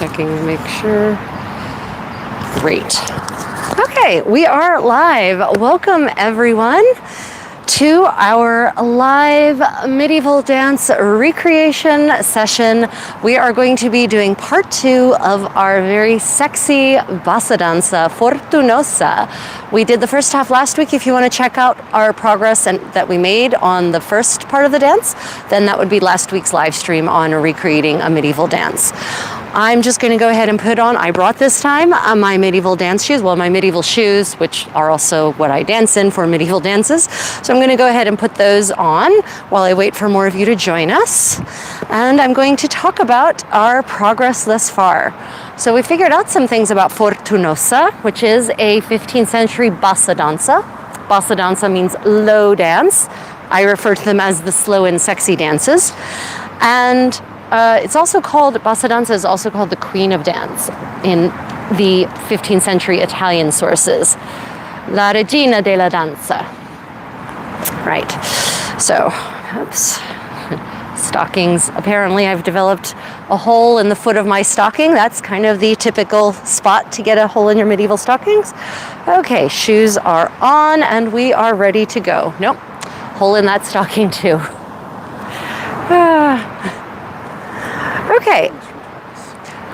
checking to make sure. Great. Okay, we are live. Welcome everyone to our live medieval dance recreation session. We are going to be doing part 2 of our very sexy bassa danza, Fortunosa. We did the first half last week. If you want to check out our progress that we made on the first part of the dance, then that would be last week's live stream on recreating a medieval dance. I'm just going to go ahead and put on, I brought this time, my medieval dance shoes, well, my medieval shoes, which are also what I dance in for medieval dances. So I'm going to go ahead and put those on while I wait for more of you to join us. And I'm going to talk about our progress thus far. So we figured out some things about Fortunosa, which is a 15th century bassa danza. Bassa danza means low dance. I refer to them as the slow and sexy dances. And it's also called, bassa danza is also called the Queen of Dance in the 15th century Italian sources. La Regina della Danza. Right. So, oops. Stockings. Apparently I've developed a hole in the foot of my stocking. That's kind of the typical spot to get a hole in your medieval stockings. Okay, shoes are on and we are ready to go. Nope. Hole in that stocking too. Okay,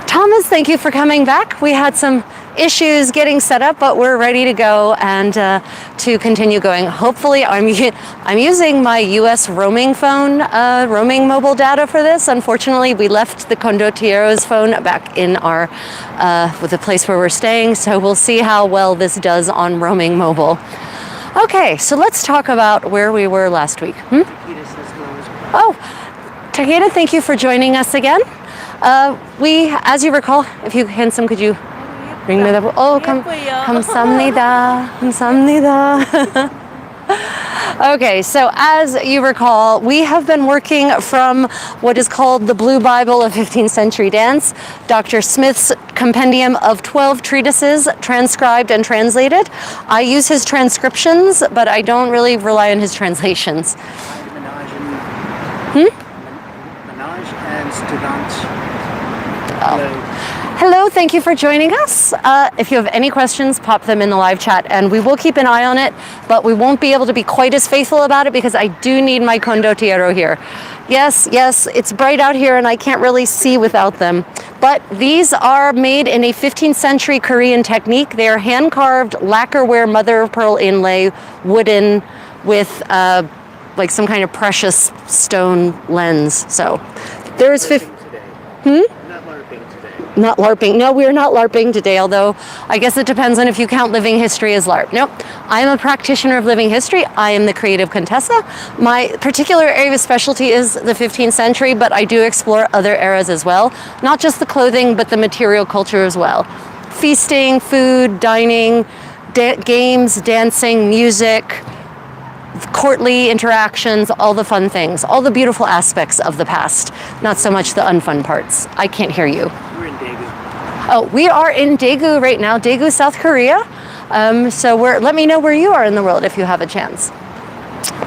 Thomas, thank you for coming back. We had some issues getting set up, but we're ready to go and to continue going. Hopefully, I'm using my US roaming phone, roaming mobile data for this. Unfortunately, we left the condottiero's phone back in our, with the place where we're staying, so we'll see how well this does on roaming mobile. Okay, so let's talk about where we were last week. Oh. Takeda, thank you for joining us again. We, as you recall, if you handsome, could you ring me the? Oh, 감사합니다. 감사합니다. Okay, so as you recall, we have been working from what is called the Blue Bible of 15th century dance, Dr. Smith's compendium of 12 treatises transcribed and translated. I use his transcriptions, but I don't really rely on his translations. Hello, thank you for joining us. If you have any questions, pop them in the live chat and we will keep an eye on it, but we won't be able to be quite as faithful about it because I do need my condottiero here. Yes, it's bright out here and I can't really see without them. But these are made in a 15th century Korean technique. They are hand-carved lacquerware mother of pearl inlay, wooden, with like some kind of precious stone lens. So there is Not LARPing. No, we're not LARPing today, although I guess it depends on if you count living history as LARP. Nope. I am a practitioner of living history. I am the creative Contessa. My particular area of specialty is the 15th century, but I do explore other eras as well. Not just the clothing, but the material culture as well. Feasting, food, dining, games, dancing, music, courtly interactions, all the fun things, all the beautiful aspects of the past, not so much the unfun parts. I can't hear you. We're in Daegu. Oh, we are in Daegu right now, Daegu, South Korea. So let me know where you are in the world if you have a chance.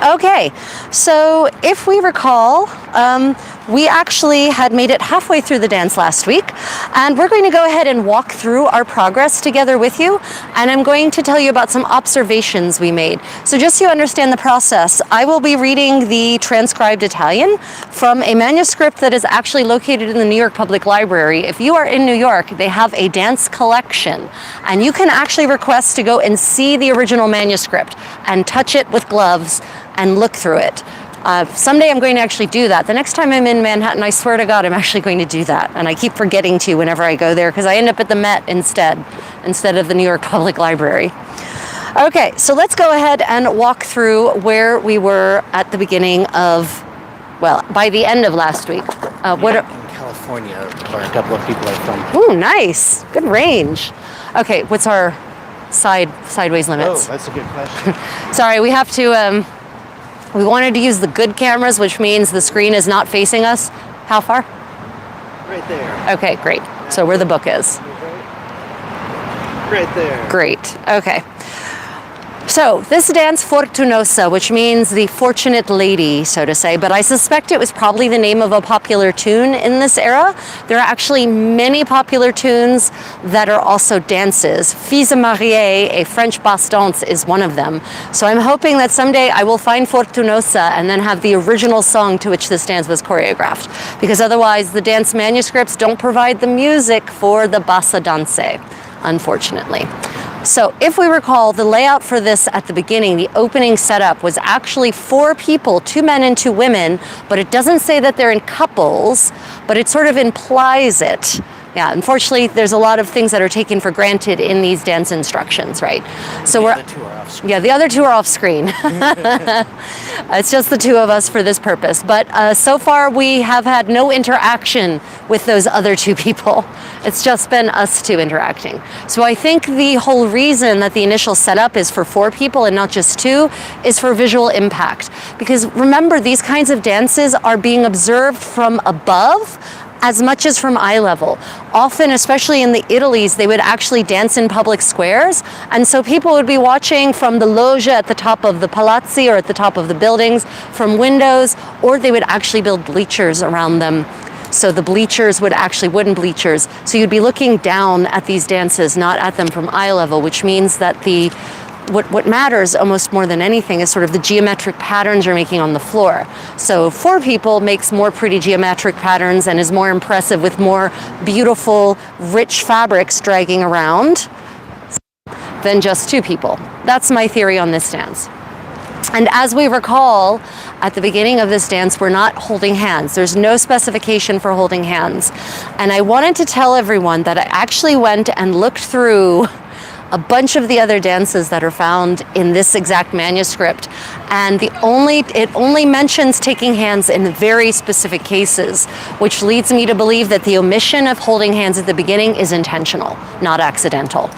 Okay, so if we recall, we actually had made it halfway through the dance last week, and we're going to go ahead and walk through our progress together with you, and I'm going to tell you about some observations we made. So just so you understand the process, I will be reading the transcribed Italian from a manuscript that is actually located in the New York Public Library. If you are in New York, they have a dance collection, and you can actually request to go and see the original manuscript and touch it with gloves and look through it. Someday I'm going to actually do that. The next time I'm in Manhattan, I swear to God, I'm actually going to do that. And I keep forgetting to whenever I go there because I end up at the Met instead of the New York Public Library. Okay, so let's go ahead and walk through where we were at the beginning of, well, by the end of last week. In California, where a couple of people are from. Ooh, nice. Good range. Okay, what's our sideways limits? Oh, that's a good question. Sorry, we have to, we wanted to use the good cameras, which means the screen is not facing us. How far? Right there. Okay, great. So where the book is. Right there. Great. Okay. So this dance Fortunosa, which means the fortunate lady, so to say, but I suspect it was probably the name of a popular tune in this era. There are actually many popular tunes that are also dances. Fils Marie, a French basse danse, is one of them. So I'm hoping that someday I will find Fortunosa and then have the original song to which this dance was choreographed, because otherwise the dance manuscripts don't provide the music for the basse danse, unfortunately. So if we recall, the layout for this at the beginning, the opening setup, was actually 4 people, 2 men and 2 women, but it doesn't say that they're in couples, but it sort of implies it. Yeah, unfortunately, there's a lot of things that are taken for granted in these dance instructions, right? So The other 2 are off screen. Yeah, the other 2 are off screen. It's just the 2 of us for this purpose. But so far, we have had no interaction with those other 2 people. It's just been us 2 interacting. So I think the whole reason that the initial setup is for 4 people and not just 2 is for visual impact. Because remember, these kinds of dances are being observed from above as much as from eye level. Often, especially in the Italies, they would actually dance in public squares. And so people would be watching from the loggia at the top of the palazzi or at the top of the buildings, from windows, or they would actually build bleachers around them. So the bleachers would actually, wooden bleachers. So you'd be looking down at these dances, not at them from eye level, which means that what matters almost more than anything is sort of the geometric patterns you're making on the floor. So 4 people makes more pretty geometric patterns and is more impressive with more beautiful, rich fabrics dragging around than just 2 people. That's my theory on this dance. And as we recall, at the beginning of this dance, we're not holding hands. There's no specification for holding hands. And I wanted to tell everyone that I actually went and looked through a bunch of the other dances that are found in this exact manuscript, and it only mentions taking hands in very specific cases, which leads me to believe that the omission of holding hands at the beginning is intentional, not accidental.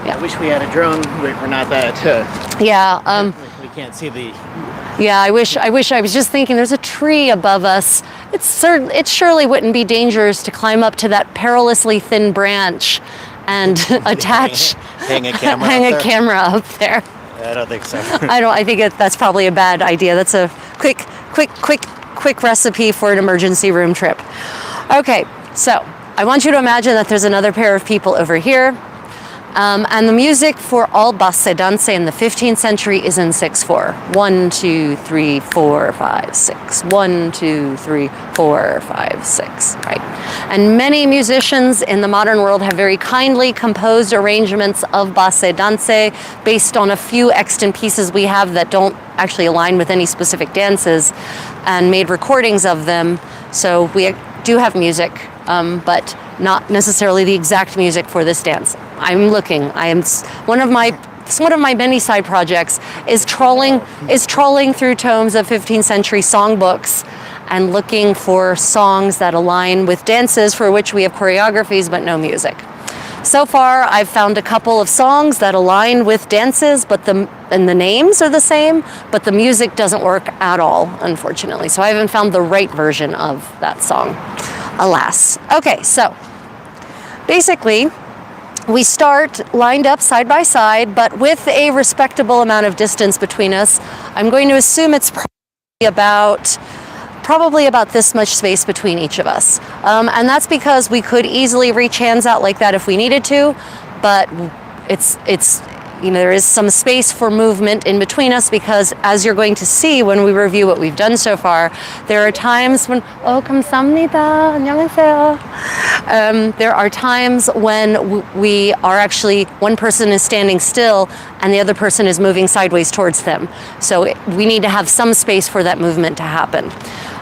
Yeah. I wish we had a drone. We're not that. Yeah. We can't see the. Yeah, I wish I was just thinking there's a tree above us. It surely wouldn't be dangerous to climb up to that perilously thin branch and hang a camera up there. I don't think so. I think that's probably a bad idea. That's a quick recipe for an emergency room trip. Okay, so I want you to imagine that there's another pair of people over here. And the music for all basse danse in the 15th century is in 6/4. 1, 2, 3, 4, 5, 6. 1, 2, 3, 4, 5, 6. Right. And many musicians in the modern world have very kindly composed arrangements of basse danse based on a few extant pieces we have that don't actually align with any specific dances, and made recordings of them. So we do have music, but not necessarily the exact music for this dance. I'm looking. One of my many side projects is trawling through tomes of 15th century songbooks and looking for songs that align with dances for which we have choreographies but no music. So far, I've found a couple of songs that align with dances, but the names are the same, but the music doesn't work at all, unfortunately. So I haven't found the right version of that song, alas. Okay, so basically, we start lined up side by side, but with a respectable amount of distance between us. I'm going to assume it's probably about this much space between each of us. And that's because we could easily reach hands out like that if we needed to, but there is some space for movement in between us, because as you're going to see when we review what we've done so far, there are times when, 감사합니다, 안녕하세요. There are times when we are actually, one person is standing still and the other person is moving sideways towards them. So we need to have some space for that movement to happen.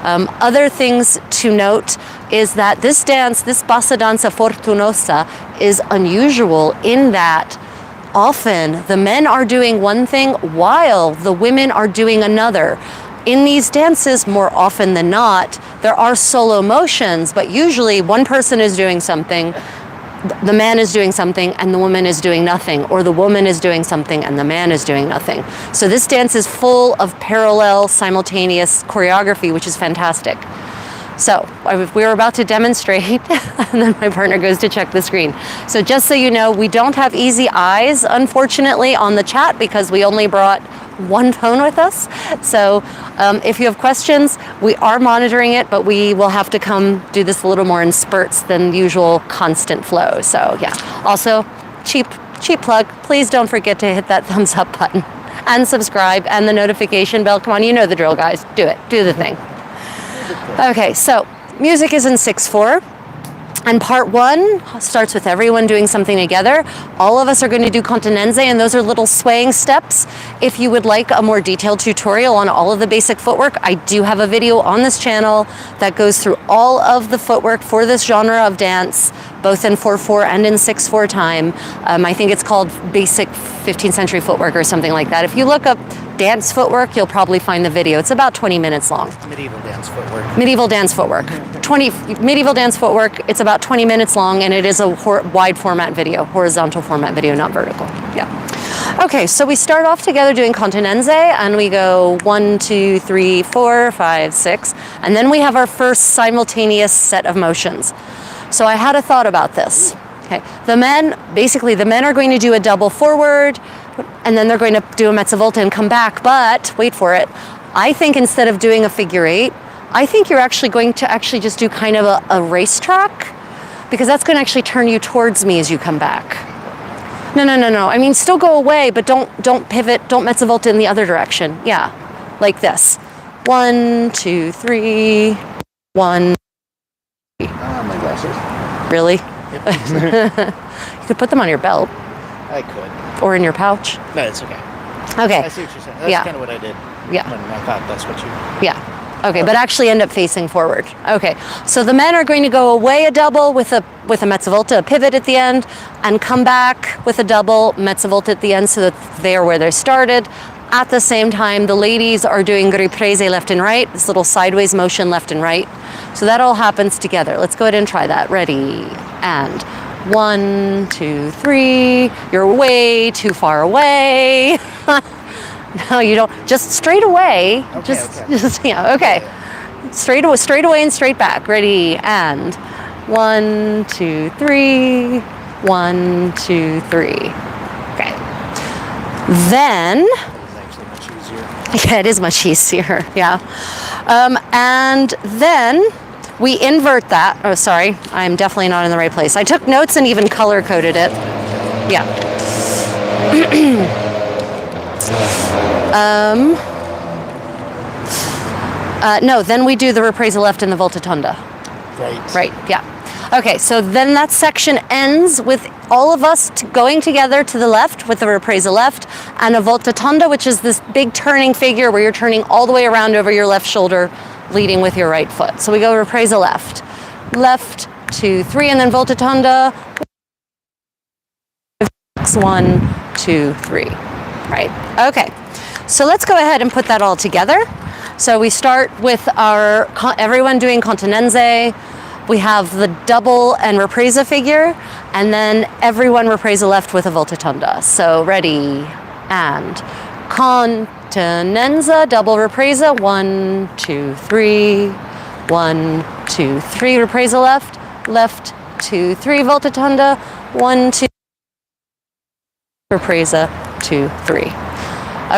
Other things to note is that this dance, this basse danza fortunosa, is unusual in that often the men are doing one thing while the women are doing another. In these dances, more often than not, there are solo motions, but usually one person is doing something, the man is doing something, and the woman is doing nothing, or the woman is doing something and the man is doing nothing. So this dance is full of parallel, simultaneous choreography, which is fantastic. So we were about to demonstrate, and then my partner goes to check the screen. So just so you know, we don't have easy eyes, unfortunately, on the chat because we only brought one phone with us. So if you have questions, we are monitoring it, but we will have to come do this a little more in spurts than usual constant flow. So yeah, also cheap plug, please don't forget to hit that thumbs up button and subscribe and the notification bell. Come on, you know the drill, guys. Do it, do the thing. Okay, so music is in 6/4. And part 1 starts with everyone doing something together. All of us are going to do Contenenze, and those are little swaying steps. If you would like a more detailed tutorial on all of the basic footwork, I do have a video on this channel that goes through all of the footwork for this genre of dance, both in 4/4 and in 6/4 time. I think it's called Basic 15th Century Footwork or something like that. If you look up dance footwork, you'll probably find the video. It's about 20 minutes long. Medieval dance footwork. Medieval dance footwork. Medieval dance footwork, it's about 20 minutes long, and it is a wide format video, horizontal format video, not vertical. Yeah. Okay, so we start off together doing Contenenze, and we go 1, 2, 3, 4, 5, 6, and then we have our first simultaneous set of motions. So I had a thought about this. Okay, the men are going to do a double forward, and then they're going to do a mezzovolta and come back, but wait for it. I think instead of doing a figure 8, I think you're actually going to just do kind of a racetrack, because that's going to actually turn you towards me as you come back. No. I mean, still go away, but don't pivot, don't mezzovolta in the other direction. Yeah, like this. 1, 2, 3, 1. My glasses. Really? Yep. You could put them on your belt. I could. Or in your pouch. No, it's okay. Okay. I see what you're saying. That's kind of what I did. Yeah. When I thought that's what you... Yeah. Okay, but actually end up facing forward. Okay, so the men are going to go away a double with a mezzovolta, a pivot at the end, and come back with a double mezzovolta at the end so that they are where they started. At the same time, the ladies are doing riprese left and right, this little sideways motion left and right. So that all happens together. Let's go ahead and try that. Ready, and 1, 2, 3. You're way too far away. No, you don't. Just straight away. Okay. Okay. Straight away and straight back. Ready, and 1, 2, 3. 1, 2, 3. Okay. Then. It's actually much easier. Yeah, it is much easier. Yeah. And then we invert that. Oh, sorry. I'm definitely not in the right place. I took notes and even color coded it. Yeah. No, then we do the ripresa left and the volta tonda. Right, yeah. Okay, so then that section ends with all of us going together to the left with the ripresa left and a volta tonda, which is this big turning figure where you're turning all the way around over your left shoulder, leading with your right foot. So we go ripresa left. Left, 2, 3, and then volta tonda. 1, 2, 3. Right, okay. So let's go ahead and put that all together. So we start with everyone doing Contenenze. We have the double and ripresa figure, and then everyone ripresa left with a volta tonda. So ready, and Contenenza, double ripresa, 1, 2, 3, 1, 2, 3, ripresa left, 2, 3, volta tonda, 1, 2, ripresa, 2, 3.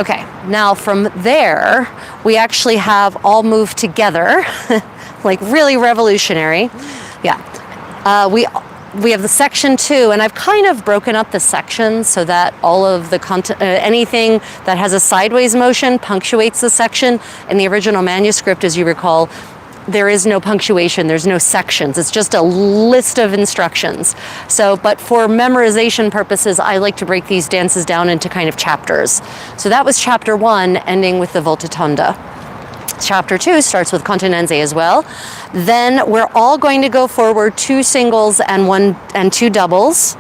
Okay, now from there, we actually have all moved together, like really revolutionary. Yeah. We have the section 2, and I've kind of broken up the sections so that all of the anything that has a sideways motion punctuates the section. In the original manuscript, as you recall, there is no punctuation, there's no sections. It's just a list of instructions. So, but for memorization purposes, I like to break these dances down into kind of chapters. So that was chapter 1, ending with the volta tonda. Chapter 2 starts with Contenenze as well. Then we're all going to go forward 2 singles and 2 doubles.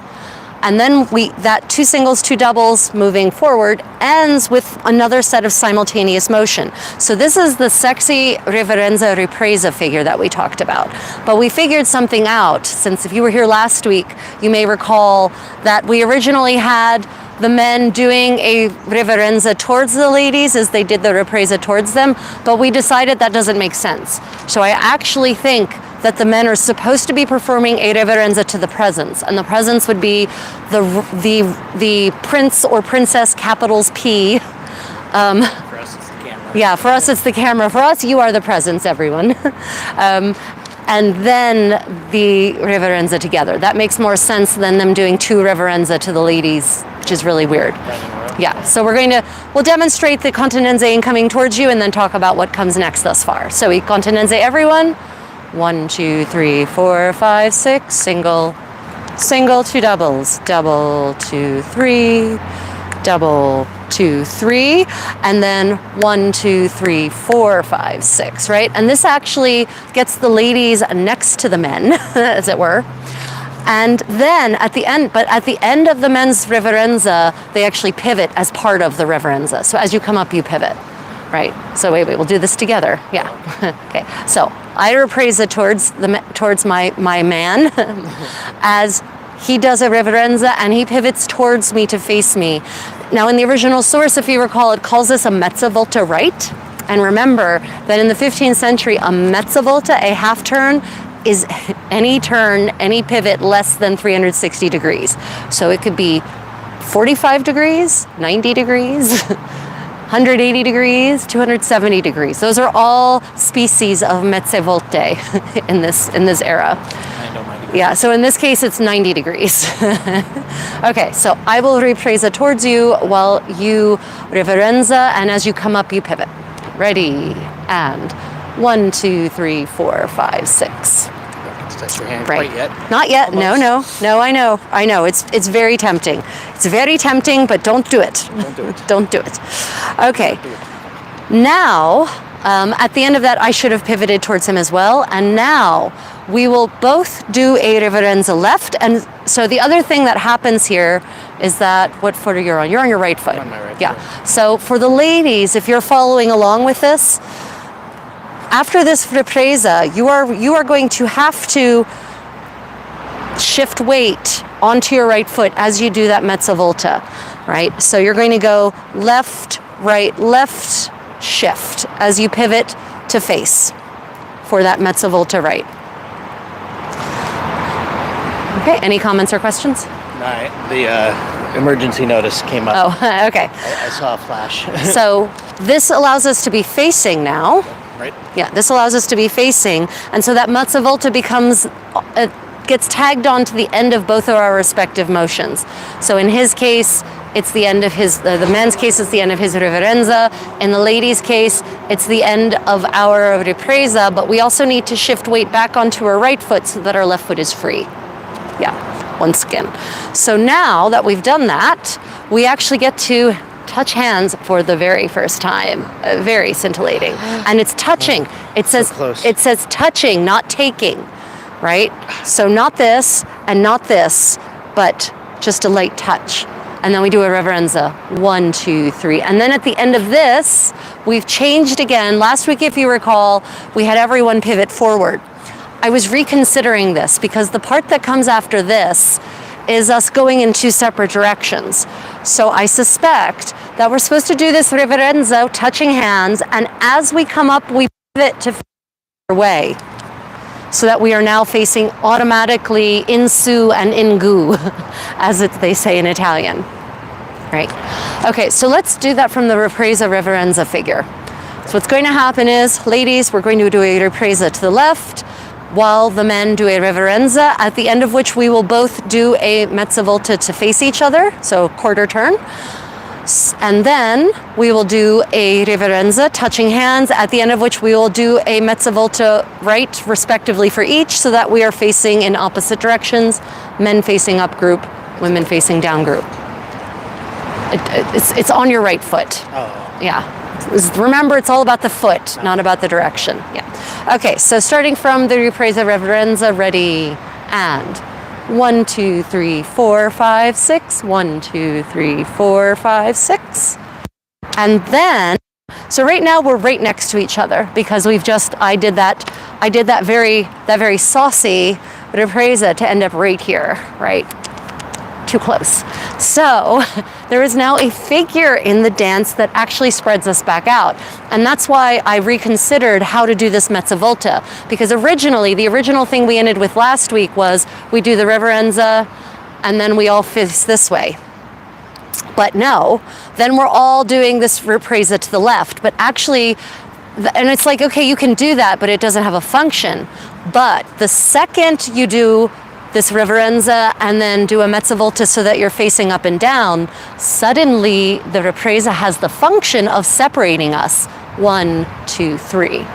And then that 2 singles, 2 doubles moving forward ends with another set of simultaneous motion. So this is the sexy reverenza ripresa figure that we talked about. But we figured something out, since if you were here last week, you may recall that we originally had the men doing a reverenza towards the ladies as they did the ripresa towards them, but we decided that doesn't make sense. So I actually think that the men are supposed to be performing a reverenza to the presence, and the presence would be the prince or princess, capitals P. For us, it's the camera. Yeah, for us it's the camera. For us, you are the presence, everyone. And then the reverenza together. That makes more sense than them doing two reverenza to the ladies, which is really weird. Yeah, so we'll demonstrate the continenze coming towards you and then talk about what comes next thus far. So we continenze everyone. 1, 2, 3, 4, 5, 6, single, single, 2 doubles, double, 2, 3, double, 2, 3, and then 1, 2, 3, 4, 5, 6, right? And this actually gets the ladies next to the men, as it were. And then at the end of the men's reverenza, they actually pivot as part of the reverenza. So as you come up, you pivot, right? So wait, we'll do this together. Yeah. Okay. So I represa towards my man as he does a reverenza and he pivots towards me to face me. Now in the original source, if you recall, it calls this a mezzavolta right. And remember that in the 15th century, a mezzavolta, a half turn, is any turn, any pivot less than 360 degrees. So it could be 45 degrees, 90 degrees, 180 degrees, 270 degrees. Those are all species of mezze volte in this era. Yeah, so in this case, it's 90 degrees. Okay, so I will ripresa towards you while you reverenza, and as you come up, you pivot. Ready, and 1, 2, 3, 4, 5, 6. Touch your hand Right. quite yet? Not yet. Almost. No. I know. It's very tempting. It's very tempting, but don't do it. Don't do it. Don't do it. Okay. Now, at the end of that, I should have pivoted towards him as well. And now we will both do a reverenza left. And so the other thing that happens here is that, what foot are you on? You're on your right foot. On my right Yeah. foot. So for the ladies, if you're following along with this, after this ripresa, you are going to have to shift weight onto your right foot as you do that mezzavolta, right? So you're going to go left, left, shift as you pivot to face for that mezzavolta right. Okay, any comments or questions? The emergency notice came up. Oh, okay. I saw a flash. So this allows us to be facing now. Right? Yeah, this allows us to be facing, and so that mezzavolta gets tagged on to the end of both of our respective motions. So in his case, it's the end of the men's case, it's the end of his reverenza. In the ladies' case, it's the end of our ripresa, but we also need to shift weight back onto our right foot so that our left foot is free. Yeah, once again. So now that we've done that, we actually get to touch hands for the very first time. Very scintillating. And it's touching. It says touching, not taking, right? So not this and not this, but just a light touch. And then we do a reverenza. 1, 2, 3. And then at the end of this, we've changed again. Last week, if you recall, we had everyone pivot forward. I was reconsidering this because the part that comes after this is us going in two separate directions. So I suspect that we're supposed to do this reverenza, touching hands, and as we come up, we pivot to way, so that we are now facing automatically in su and in gu, as they say in Italian. Right? Okay, so let's do that from the ripresa reverenza figure. So what's going to happen is, ladies, we're going to do a ripresa to the left, while the men do a reverenza, at the end of which we will both do a mezzavolta to face each other, so quarter turn. And then we will do a reverenza, touching hands, at the end of which we will do a mezzavolta right, respectively, for each, so that we are facing in opposite directions, men facing up group, women facing down group. It's on your right foot. Oh. Yeah. Remember, it's all about the foot, not about the direction. Yeah. Okay, so starting from the ripresa reverenza, ready, and 1, 2, 3, 4, 5, 6. 1, 2, 3, 4, 5, 6. And then, so right now we're right next to each other because I did that very saucy ripresa to end up right here, right? too close. So there is now a figure in the dance that actually spreads us back out. And that's why I reconsidered how to do this mezza volta, because originally, the original thing we ended with last week was we do the reverenza and then we all face this way. But no, then we're all doing this ripresa to the left. But actually, and it's like, okay, you can do that, but it doesn't have a function. But the second you do this reverenza and then do a mezza volta so that you're facing up and down, suddenly the ripresa has the function of separating us. 1, 2, 3.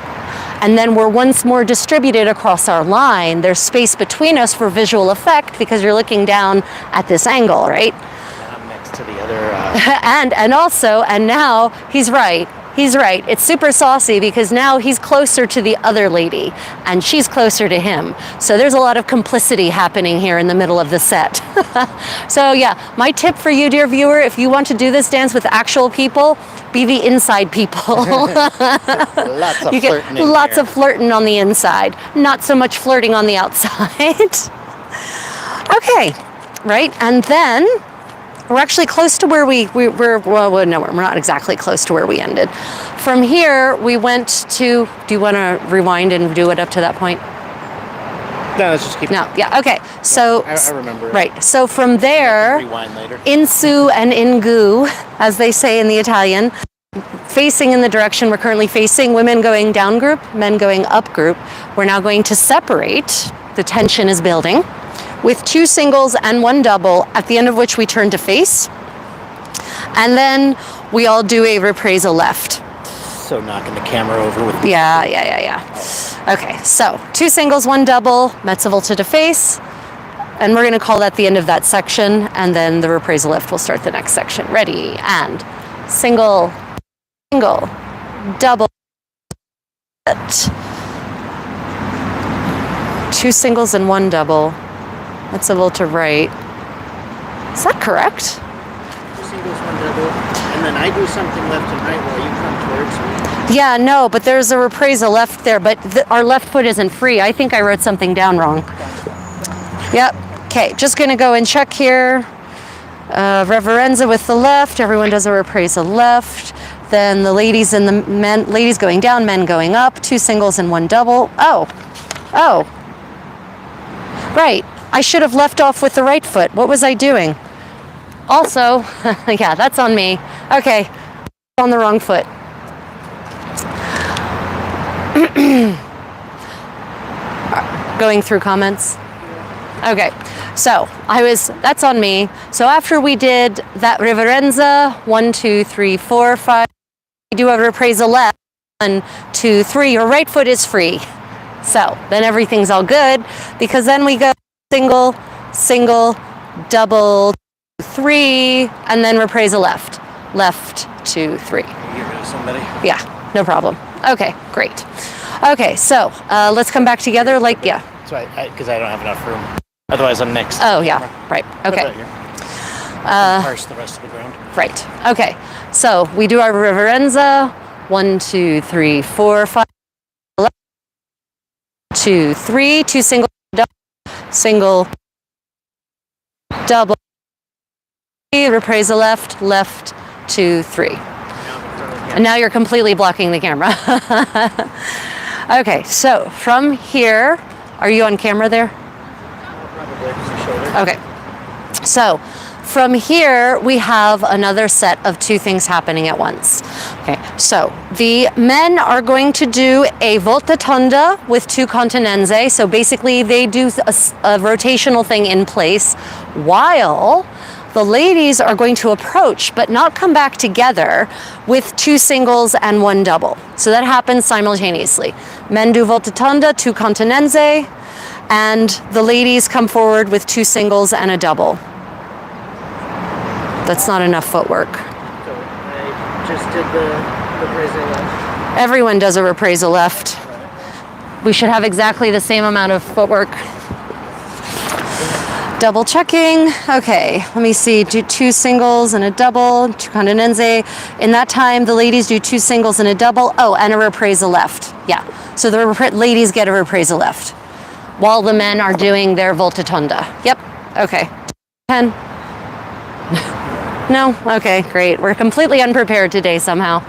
And then we're once more distributed across our line. There's space between us for visual effect because you're looking down at this angle, right? I'm next to the other. And now he's right. He's right. It's super saucy because now he's closer to the other lady and she's closer to him. So there's a lot of complicity happening here in the middle of the set. So yeah, my tip for you, dear viewer, if you want to do this dance with actual people, be the inside people. Lots of you get flirting lots of flirting on the inside, not so much flirting on the outside. Okay, right, and then we're actually close to where well, no, we're not exactly close to where we ended. From here, we went to, do you want to rewind and do it up to that point? No, let's just keep No, yeah, okay. So, I remember. Right, so from there, Rewind later. insu and ingu, as they say in the Italian, facing in the direction we're currently facing, women going down group, men going up group. We're now going to separate. The tension is building with 2 singles and 1 double, at the end of which we turn to face. And then we all do a ripresa left. So knocking the camera over with. Yeah. Okay, so 2 singles, 1 double, mezza volta to face. And we're gonna call that the end of that section. And then the ripresa left will start the next section. Ready, and single, single, double, 2 singles and 1 double. Mezza volta right. Is that correct? 2 singles, 1 double, and then I do something left and right while you come towards me. Yeah, no, but there's a ripresa left there, but our left foot isn't free. I think I wrote something down wrong. Yep. Okay, just gonna go and check here. Reverenza with the left. Everyone does a ripresa left. Then the ladies and the men, ladies going down, men going up. 2 singles and 1 double. Oh. Right. I should have left off with the right foot. What was I doing? Also, yeah, that's on me. Okay, on the wrong foot. Going through comments. Okay, so that's on me. So after we did that reverenza, 1, 2, 3, 4, 5, we do a ripresa left, 1, 2, 3, your right foot is free. So then everything's all good because then we go single, single, double, 3, and then ripresa left. Left, 2, 3. You're gonna somebody. Yeah, no problem. Okay, great. Okay, so let's come back together like, yeah. That's right, because I don't have enough room. Otherwise, I'm next. Oh, yeah, right, okay. Parse the rest of the ground. Right, okay. So we do our reverenza, 1, 2, 3, 4, 5, 2, 3, 2 single, double, single, double, ripresa left, left, 2, 3. And now you're completely blocking the camera. Okay, so from here, are you on camera there? Probably just the shoulder. Okay, so from here, we have another set of 2 things happening at once. Okay, so the men are going to do a volta tonda with 2 continenze. So basically they do a rotational thing in place while the ladies are going to approach but not come back together with 2 singles and 1 double. So that happens simultaneously. Men do volta tonda, 2 continenze, and the ladies come forward with 2 singles and a double. That's not enough footwork. So I just did the ripresa left. Everyone does a ripresa left. We should have exactly the same amount of footwork. Double checking. Okay, let me see. Do 2 singles and a double, 2 continenze. In that time, the ladies do 2 singles and a double. Oh, and a ripresa left. Yeah. So the ladies get a ripresa left while the men are doing their volta tonda. Yep. Okay. 10, No? Okay, great. We're completely unprepared today somehow.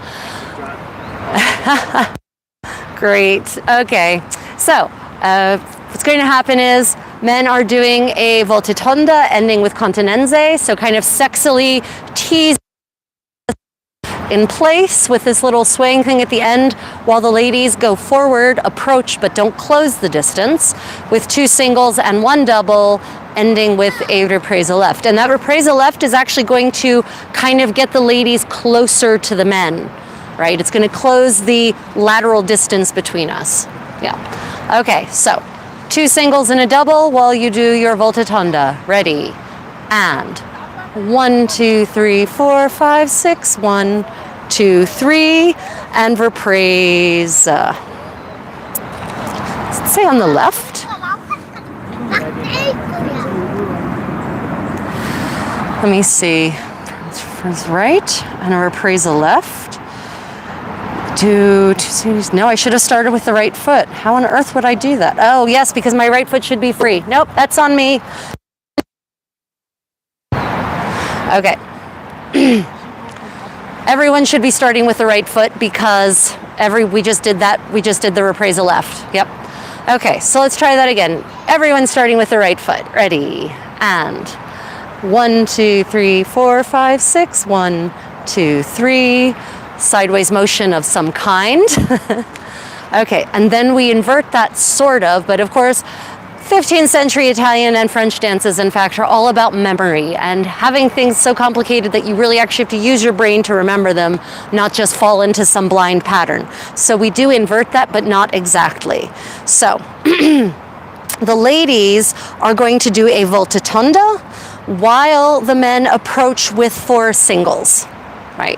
Great. Okay. So, what's going to happen is men are doing a voltitonda ending with contenenze, so kind of sexily tease in place with this little swaying thing at the end, while the ladies go forward, approach, but don't close the distance, with 2 singles and 1 double, ending with a reprise left. And that reprise left is actually going to kind of get the ladies closer to the men, right? It's going to close the lateral distance between us. Yeah. Okay, so 2 singles and a double while you do your voltitonda. Ready? And 1, 2, 3, 4, 5, 6. 1, 2, 3, and reprise. Does it say on the left? Let me see. Reprise right and a reprise left. No, I should have started with the right foot. How on earth would I do that? Oh, yes, because my right foot should be free. Nope, that's on me. Okay. Everyone should be starting with the right foot because we just did that. We just did the reprise left. Yep. Okay, so let's try that again. Everyone starting with the right foot. Ready? And 1, 2, 3, 4, 5, 6. 1, 2, 3. Sideways motion of some kind. Okay, and then we invert that sort of, but of course, 15th century Italian and French dances, in fact, are all about memory and having things so complicated that you really actually have to use your brain to remember them, not just fall into some blind pattern. So we do invert that, but not exactly. So the ladies are going to do a voltitonda while the men approach with 4 singles, right?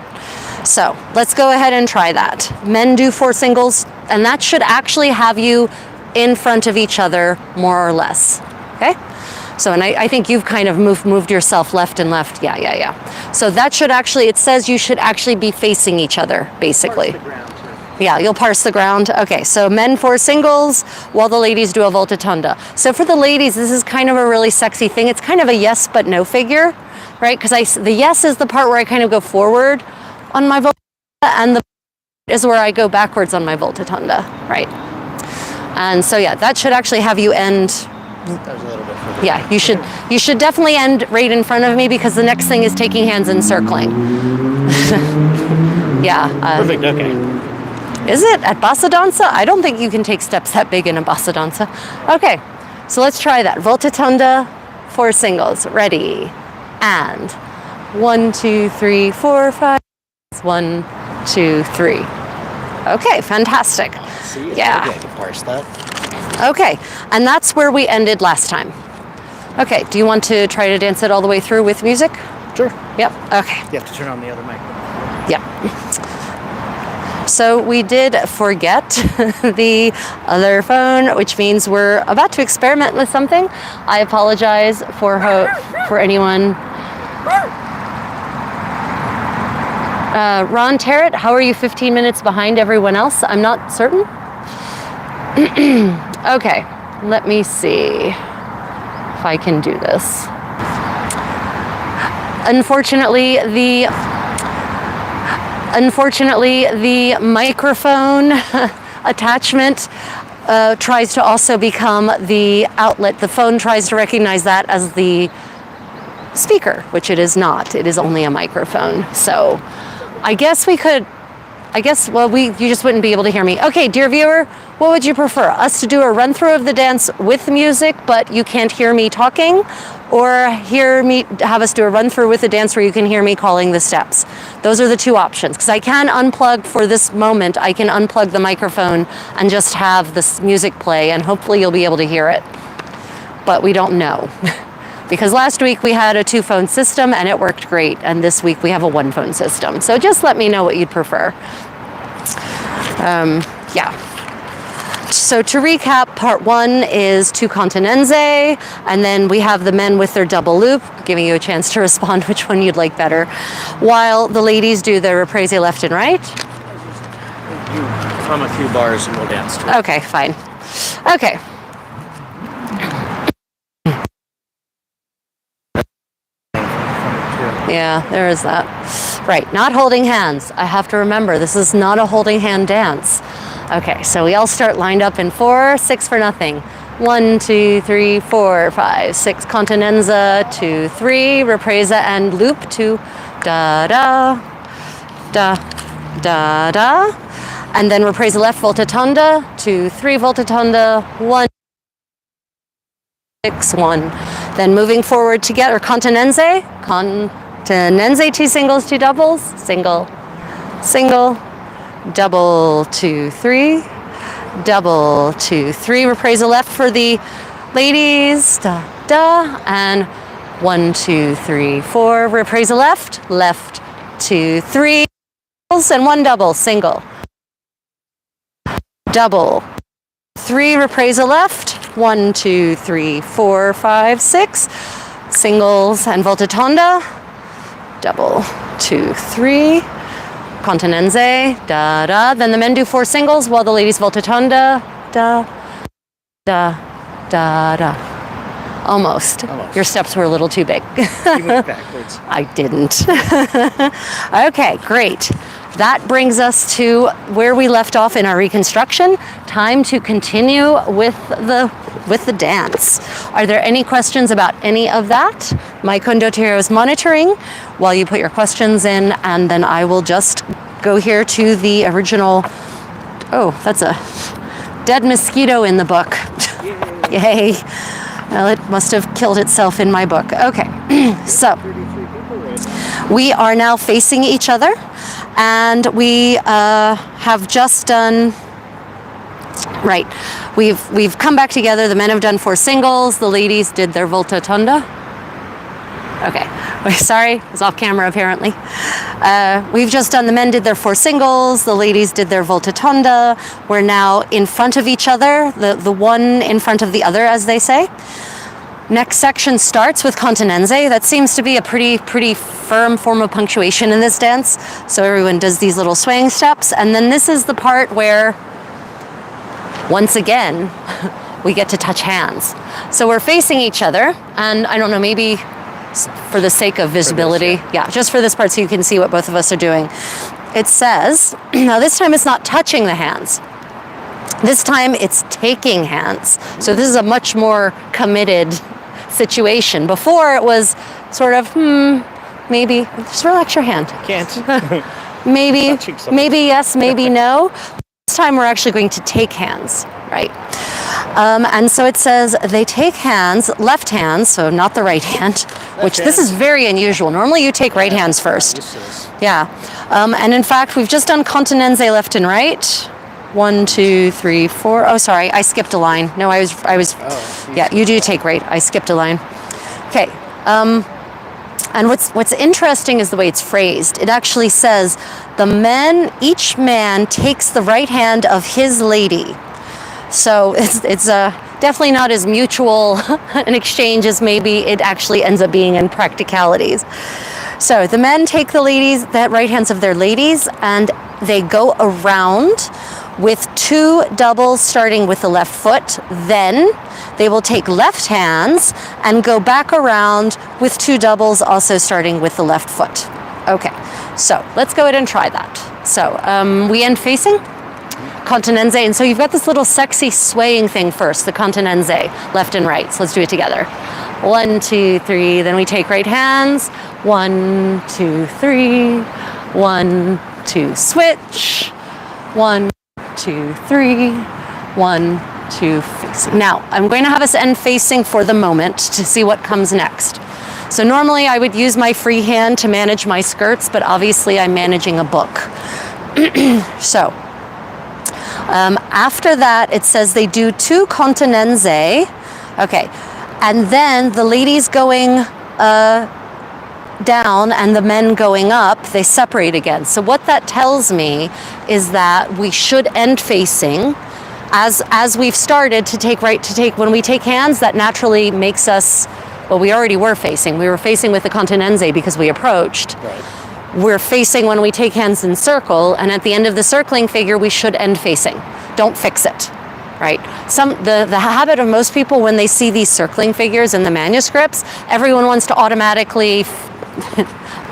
So let's go ahead and try that. Men do 4 singles, and that should actually have you in front of each other, more or less, okay? So, and I think you've kind of moved yourself left and left. Yeah. So that should actually, it says you should actually be facing each other, basically. Yeah, you'll parse the ground. Okay, so men 4 singles while the ladies do a voltitonda. So for the ladies, this is kind of a really sexy thing. It's kind of a yes but no figure, right? Because the yes is the part where I kind of go forward on my voltitonda, and the is where I go backwards on my voltitonda, right? And so yeah, that should actually have you end. That was a little bit further. Yeah, you should definitely end right in front of me because the next thing is taking hands and circling. Yeah. Perfect. Okay. Is it at bassa danza? I don't think you can take steps that big in a bassa danza. Okay, so let's try that. Voltitonda, 4 singles. Ready, and 1, 2, 3, 4, 5. 1, 2, 3. Okay, fantastic. See, yeah. I can parse that. Okay, and that's where we ended last time. Okay, do you want to try to dance it all the way through with music? Sure. Yep, okay. You have to turn on the other mic. Yep. So we did forget the other phone, which means we're about to experiment with something. I apologize for anyone. Ron Terrett, how are you 15 minutes behind everyone else? I'm not certain. Okay, let me see if I can do this. Unfortunately, the microphone attachment tries to also become the outlet. The phone tries to recognize that as the speaker, which it is not. It is only a microphone. So I guess you just wouldn't be able to hear me. Okay, dear viewer, what would you prefer? Us to do a run through of the dance with music, but you can't hear me talking, or have us do a run through with the dance where you can hear me calling the steps? Those are the 2 options, because I can unplug for this moment. I can unplug the microphone and just have this music play, and hopefully you'll be able to hear it. But we don't know. Because last week we had a 2-phone system and it worked great, and this week we have a 1-phone system. So just let me know what you'd prefer. Yeah. So to recap, part 1 is 2 continenze, and then we have the men with their double loop, giving you a chance to respond which one you'd like better, while the ladies do the reprise left and right. You hum a few bars and we'll dance to it. Okay, fine. Okay. Yeah, there is that. Right, not holding hands. I have to remember, this is not a holding hand dance. Okay, so we all start lined up in 4, 6 for nothing. 1, 2, 3, 4, 5, 6. Continenza, 2, 3. Ripresa and loop to da da da da da. And then ripresa left, volta tonda, 2, 3, volta tonda, 1, 6, 1. Then moving forward together, continenze, 2 singles, 2 doubles, single, single, double, 2, 3, double, 2, 3. Ripresa left for the ladies, da, da, and 1, 2, 3, 4. Ripresa left, left, 2, 3, and 1 double, single, double, 3. Ripresa left, 1, 2, 3, 4, 5, 6. Singles and volta tonda, double, 2, 3. Continenze, da da. Then the men do 4 singles while the ladies volta tonda, da da da da. Almost. Your steps were a little too big. You moved backwards. I didn't. Okay, great. That brings us to where we left off in our reconstruction. Time to continue with the dance. Are there any questions about any of that? My condottiero is monitoring while you put your questions in, and then I will just go here to the original. Oh, that's a dead mosquito in the book. Yay. Well, it must have killed itself in my book. Okay, so we are now facing each other, and we have just done. Right, we've come back together. The men have done 4 singles. The ladies did their volta tonda. Okay, sorry, I was off camera apparently. We've just done, the men did their 4 singles. The ladies did their volta tonda. We're now in front of each other, the one in front of the other, as they say. Next section starts with continenze. That seems to be a pretty firm form of punctuation in this dance. So everyone does these little swaying steps, and then this is the part where, once again, we get to touch hands. So we're facing each other, and I don't know, maybe for the sake of visibility, yeah, just for this part so you can see what both of us are doing. It says, now this time it's not touching the hands. This time it's taking hands. So this is a much more committed situation. Before it was sort of, maybe, just relax your hand. Can't. Maybe yes, maybe no. This time we're actually going to take hands, right? And so it says they take hands, left hands, so not the right hand, which this is very unusual. Normally you take right hands first. Yeah. And in fact, we've just done continenze left and right. 1, 2, 3, 4. Oh, sorry, I skipped a line. No, I was. Yeah, you do take right. I skipped a line. Okay. And what's interesting is the way it's phrased. It actually says, each man takes the right hand of his lady. So it's definitely not as mutual an exchange as maybe it actually ends up being in practicalities. So the men take the right hands of their ladies, and they go around with 2 doubles starting with the left foot. Then they will take left hands and go back around with 2 doubles also starting with the left foot. Okay, so let's go ahead and try that. So we end facing continenze, and so you've got this little sexy swaying thing first, the continenze, left and right. So let's do it together. 1, 2, 3, then we take right hands. 1, 2, 3, 1, 2, switch. 1, 2, 3, 1, 2, facing. Now, I'm going to have us end facing for the moment to see what comes next. So normally I would use my free hand to manage my skirts, but obviously I'm managing a book. So, after that, it says they do 2 continenze. Okay, and then the ladies going down and the men going up, they separate again. So what that tells me is that we should end facing as we've started to take when we take hands, that naturally makes us, well, we already were facing. We were facing with the continenze because we approached. Right. We're facing when we take hands in circle, and at the end of the circling figure, we should end facing. Don't fix it, right? The habit of most people when they see these circling figures in the manuscripts, everyone wants to automatically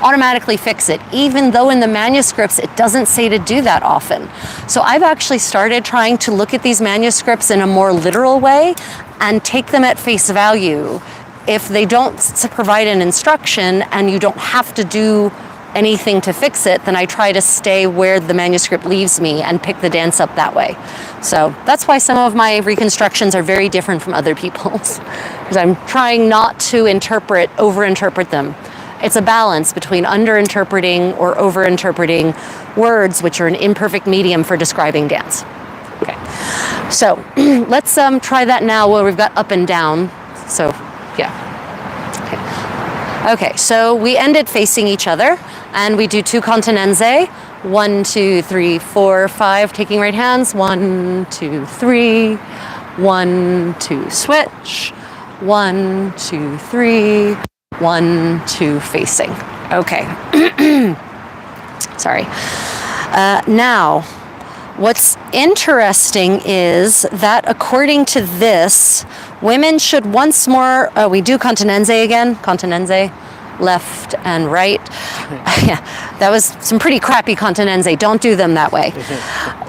automatically fix it, even though in the manuscripts it doesn't say to do that often. So I've actually started trying to look at these manuscripts in a more literal way and take them at face value. If they don't provide an instruction and you don't have to do anything to fix it, then I try to stay where the manuscript leaves me and pick the dance up that way. So that's why some of my reconstructions are very different from other people's, because I'm trying not to over-interpret them. It's a balance between under-interpreting or over-interpreting words, which are an imperfect medium for describing dance. Okay, so let's try that now where we've got up and down. So, yeah. Okay, so we ended facing each other, and we do 2 continenze. 1, 2, 3, 4, 5, taking right hands. 1, 2, 3. 1, 2, switch. 1, 2, 3. 1, 2, facing. Okay. Sorry. Now, what's interesting is that according to this, women should once more, we do continenze again, continenze, left and right. Yeah, that was some pretty crappy continenze. Don't do them that way.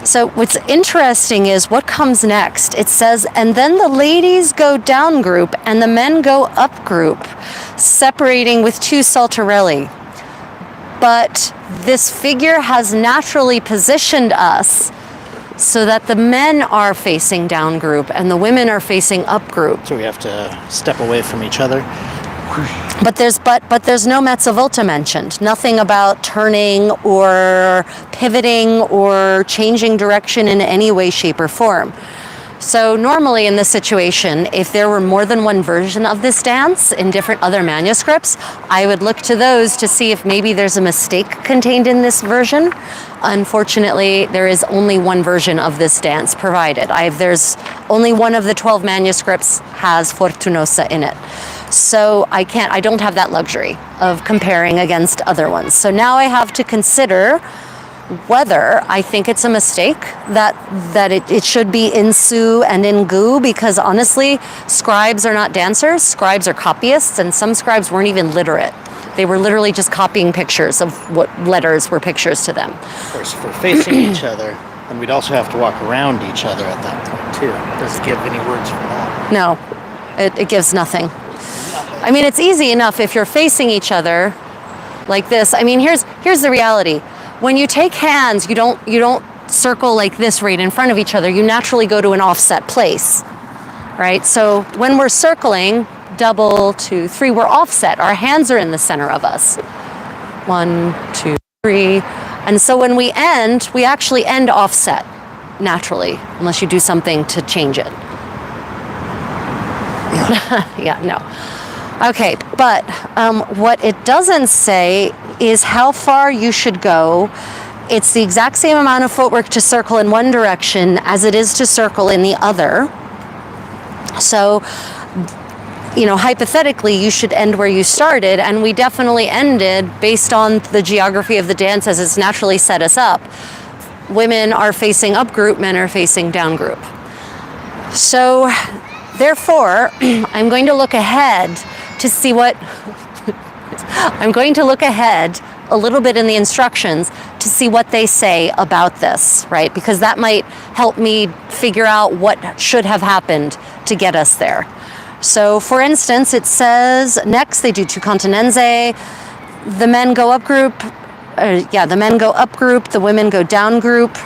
So what's interesting is what comes next. It says, and then the ladies go down group and the men go up group, separating with 2 saltarelli. But this figure has naturally positioned us so that the men are facing down group and the women are facing up group. So we have to step away from each other. But there's no mezza volta mentioned. Nothing about turning or pivoting or changing direction in any way, shape, or form. So normally in this situation, if there were more than one version of this dance in different other manuscripts, I would look to those to see if maybe there's a mistake contained in this version. Unfortunately, there is only one version of this dance provided. There's only one of the 12 manuscripts has Fortunosa in it. So I don't have that luxury of comparing against other ones. So now I have to consider whether I think it's a mistake that it should be in su and in gu, because honestly, scribes are not dancers, scribes are copyists, and some scribes weren't even literate. They were literally just copying pictures of what letters were pictures to them. Of course, if we're facing each other, then we'd also have to walk around each other at that point too. Does it give any words for that? No, it gives nothing. I mean, it's easy enough if you're facing each other like this. I mean, here's the reality. When you take hands, you don't circle like this right in front of each other. You naturally go to an offset place, right? So when we're circling, 1, 2, 3, we're offset. Our hands are in the center of us. 1, 2, 3. And so when we end, we actually end offset naturally, unless you do something to change it. Yeah, no. Okay, but what it doesn't say is how far you should go. It's the exact same amount of footwork to circle in one direction as it is to circle in the other. So, hypothetically, you should end where you started, and we definitely ended based on the geography of the dance as it's naturally set us up. Women are facing up group, men are facing down group. So, therefore, I'm going to look ahead to see what I'm going to look ahead a little bit in the instructions to see what they say about this, right? Because that might help me figure out what should have happened to get us there. So for instance, it says next they do 2 continenze, the men go up group, the men go up group, the women go down group.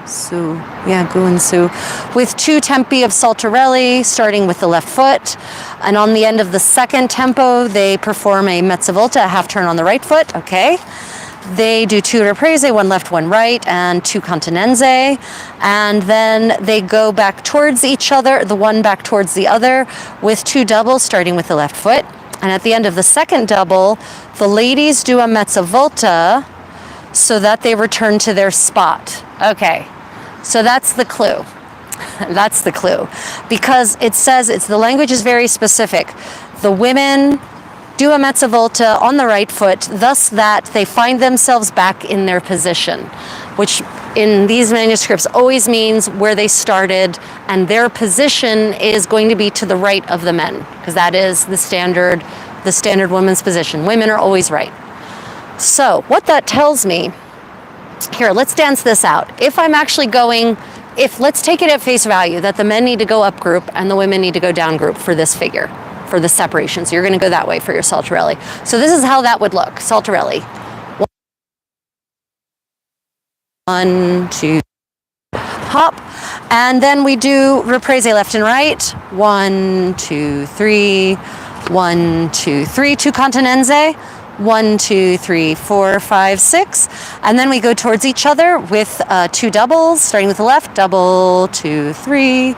Su, gu and su, with 2 tempi of saltarelli, starting with the left foot. And on the end of the second tempo, they perform a mezza volta, a half turn on the right foot, okay. They do 2 riprese, 1 left, 1 right, and 2 continenze. And then they go back towards each other, the one back towards the other, with 2 doubles, starting with the left foot. And at the end of the second double, the ladies do a mezza volta so that they return to their spot. Okay. So that's the clue. That's the clue. Because it says, the language is very specific. The women do a mezza volta on the right foot, thus that they find themselves back in their position, which in these manuscripts always means where they started, and their position is going to be to the right of the men, because that is the standard woman's position. Women are always right. So what that tells me, here, let's dance this out. If I'm actually going, let's take it at face value that the men need to go up group and the women need to go down group for this figure, for the separation. So you're going to go that way for your saltarelli. So this is how that would look, saltarelli. 1, 2, hop. And then we do riprese left and right. 1, 2, 3, 1, 2, 3, 2 continenze. 1, 2, 3, 4, 5, 6. And then we go towards each other with 2 doubles, starting with the left, double, 2, 3,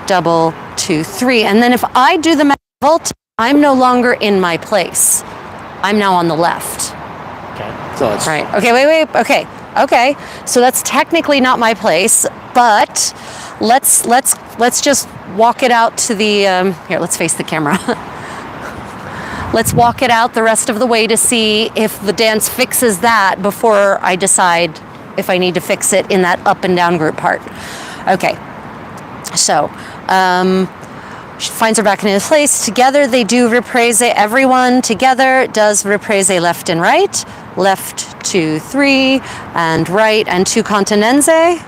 double, 2, 3. And then if I do the vault, I'm no longer in my place. I'm now on the left. Okay. So it's right. Okay, wait. Okay. So that's technically not my place, but let's just walk it out to the here, let's face the camera. Let's walk it out the rest of the way to see if the dance fixes that before I decide if I need to fix it in that up and down group part. Okay, so she finds her back in his place. Together they do riprese. Everyone together does riprese left and right. Left, 2, 3, and right, and 2 continenze.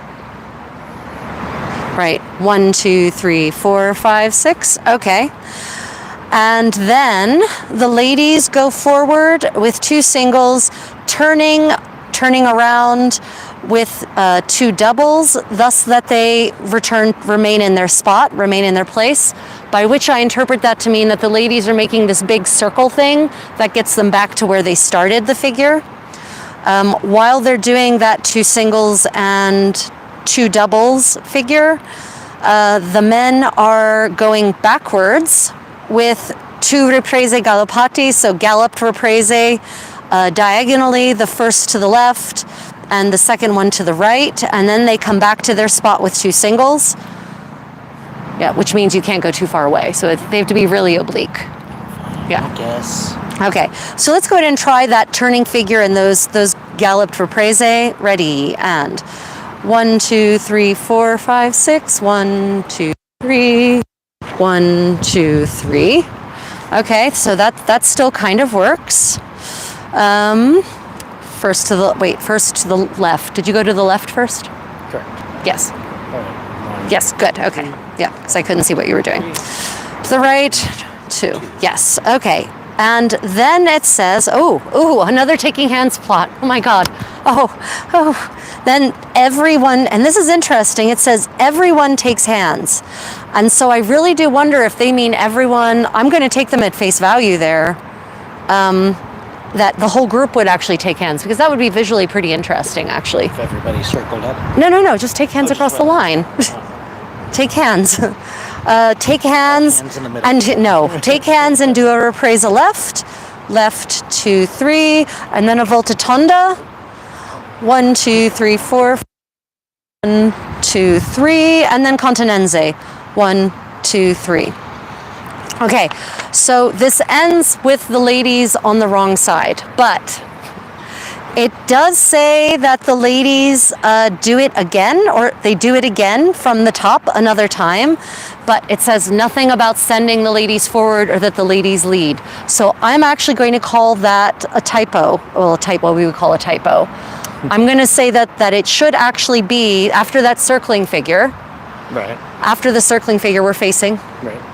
Right, 1, 2, 3, 4, 5, 6. Okay. And then the ladies go forward with 2 singles, turning around with 2 doubles, thus that they remain in their spot, remain in their place, by which I interpret that to mean that the ladies are making this big circle thing that gets them back to where they started the figure. While they're doing that 2 singles and 2 doubles figure, the men are going backwards with 2 riprese galoppati, so galloped riprese diagonally, the first to the left and the second one to the right, and then they come back to their spot with 2 singles. Yeah, which means you can't go too far away, so they have to be really oblique. Yeah. I guess. Okay, so let's go ahead and try that turning figure and those galloped riprese. Ready, and 1, 2, 3, 4, 5, 6. 1, 2, 3. 1, 2, 3. Okay, so that still kind of works. First to the left. Did you go to the left first? Correct. Yes. Right. Yes, good. Okay. Yeah, because I couldn't see what you were doing. To the right, 2. Yes. Okay. And then it says, another taking hands plot. Oh my God. Then everyone, and this is interesting, it says everyone takes hands. And so I really do wonder if they mean everyone. I'm going to take them at face value there, that the whole group would actually take hands, because that would be visually pretty interesting, actually. If everybody circled up. No, just take hands across the line. Take hands. Take hands in the middle. and no, take hands and do a riprese left, 2, 3, and then a voltatonda. 1, 2, 3, 4. 1, 2, 3, and then continenze. 1, 2, 3. Okay, so this ends with the ladies on the wrong side, but it does say that the ladies do it again, or they do it again from the top another time, but it says nothing about sending the ladies forward or that the ladies lead. So I'm actually going to call that a typo. Well, what we would call a typo. I'm going to say that it should actually be after that circling figure. Right. After the circling figure, we're facing. Right.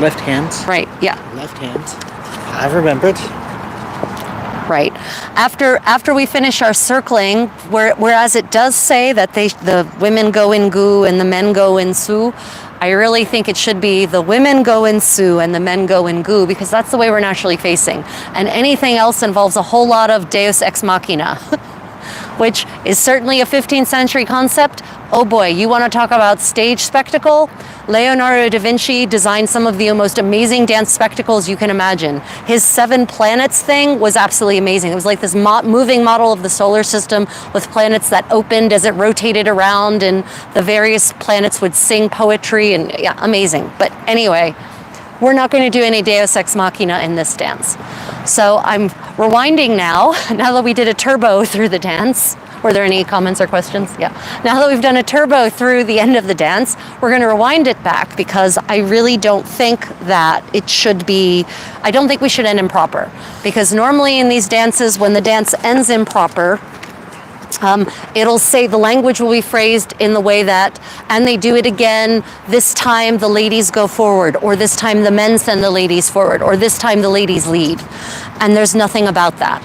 Left hands. Right, yeah. Left hands. I remembered. Right. After we finish our circling, whereas it does say that the women go in gu and the men go in su, I really think it should be the women go in su and the men go in gu, because that's the way we're naturally facing. And anything else involves a whole lot of deus ex machina, which is certainly a 15th century concept. Oh boy, you want to talk about stage spectacle? Leonardo da Vinci designed some of the most amazing dance spectacles you can imagine. His 7 planets thing was absolutely amazing. It was like this moving model of the solar system with planets that opened as it rotated around, and the various planets would sing poetry, and yeah, amazing. But anyway, we're not going to do any deus ex machina in this dance. So I'm rewinding now that we did a turbo through the dance. Were there any comments or questions? Yeah. Now that we've done a turbo through the end of the dance, we're going to rewind it back because I really don't think that it should be, I don't think we should end improper. Because normally in these dances, when the dance ends improper, it'll say the language will be phrased in the way that, and they do it again, this time the ladies go forward, or this time the men send the ladies forward, or this time the ladies lead. And there's nothing about that.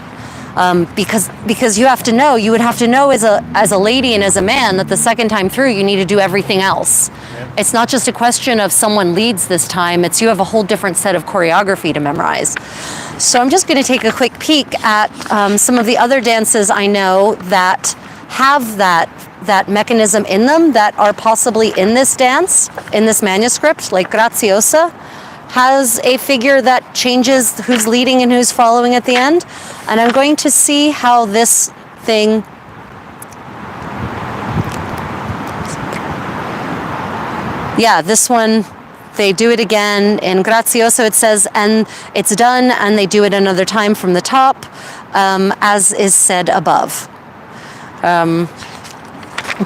Because you have to know, you would have to know as a lady and as a man that the second time through you need to do everything else. Yep. It's not just a question of someone leads this time, it's you have a whole different set of choreography to memorize. So I'm just going to take a quick peek at some of the other dances I know that have that mechanism in them that are possibly in this dance, in this manuscript, like Graziosa has a figure that changes who's leading and who's following at the end. And I'm going to see how this thing, yeah, this one, they do it again. In Grazioso it says, and it's done, and they do it another time from the top, as is said above. But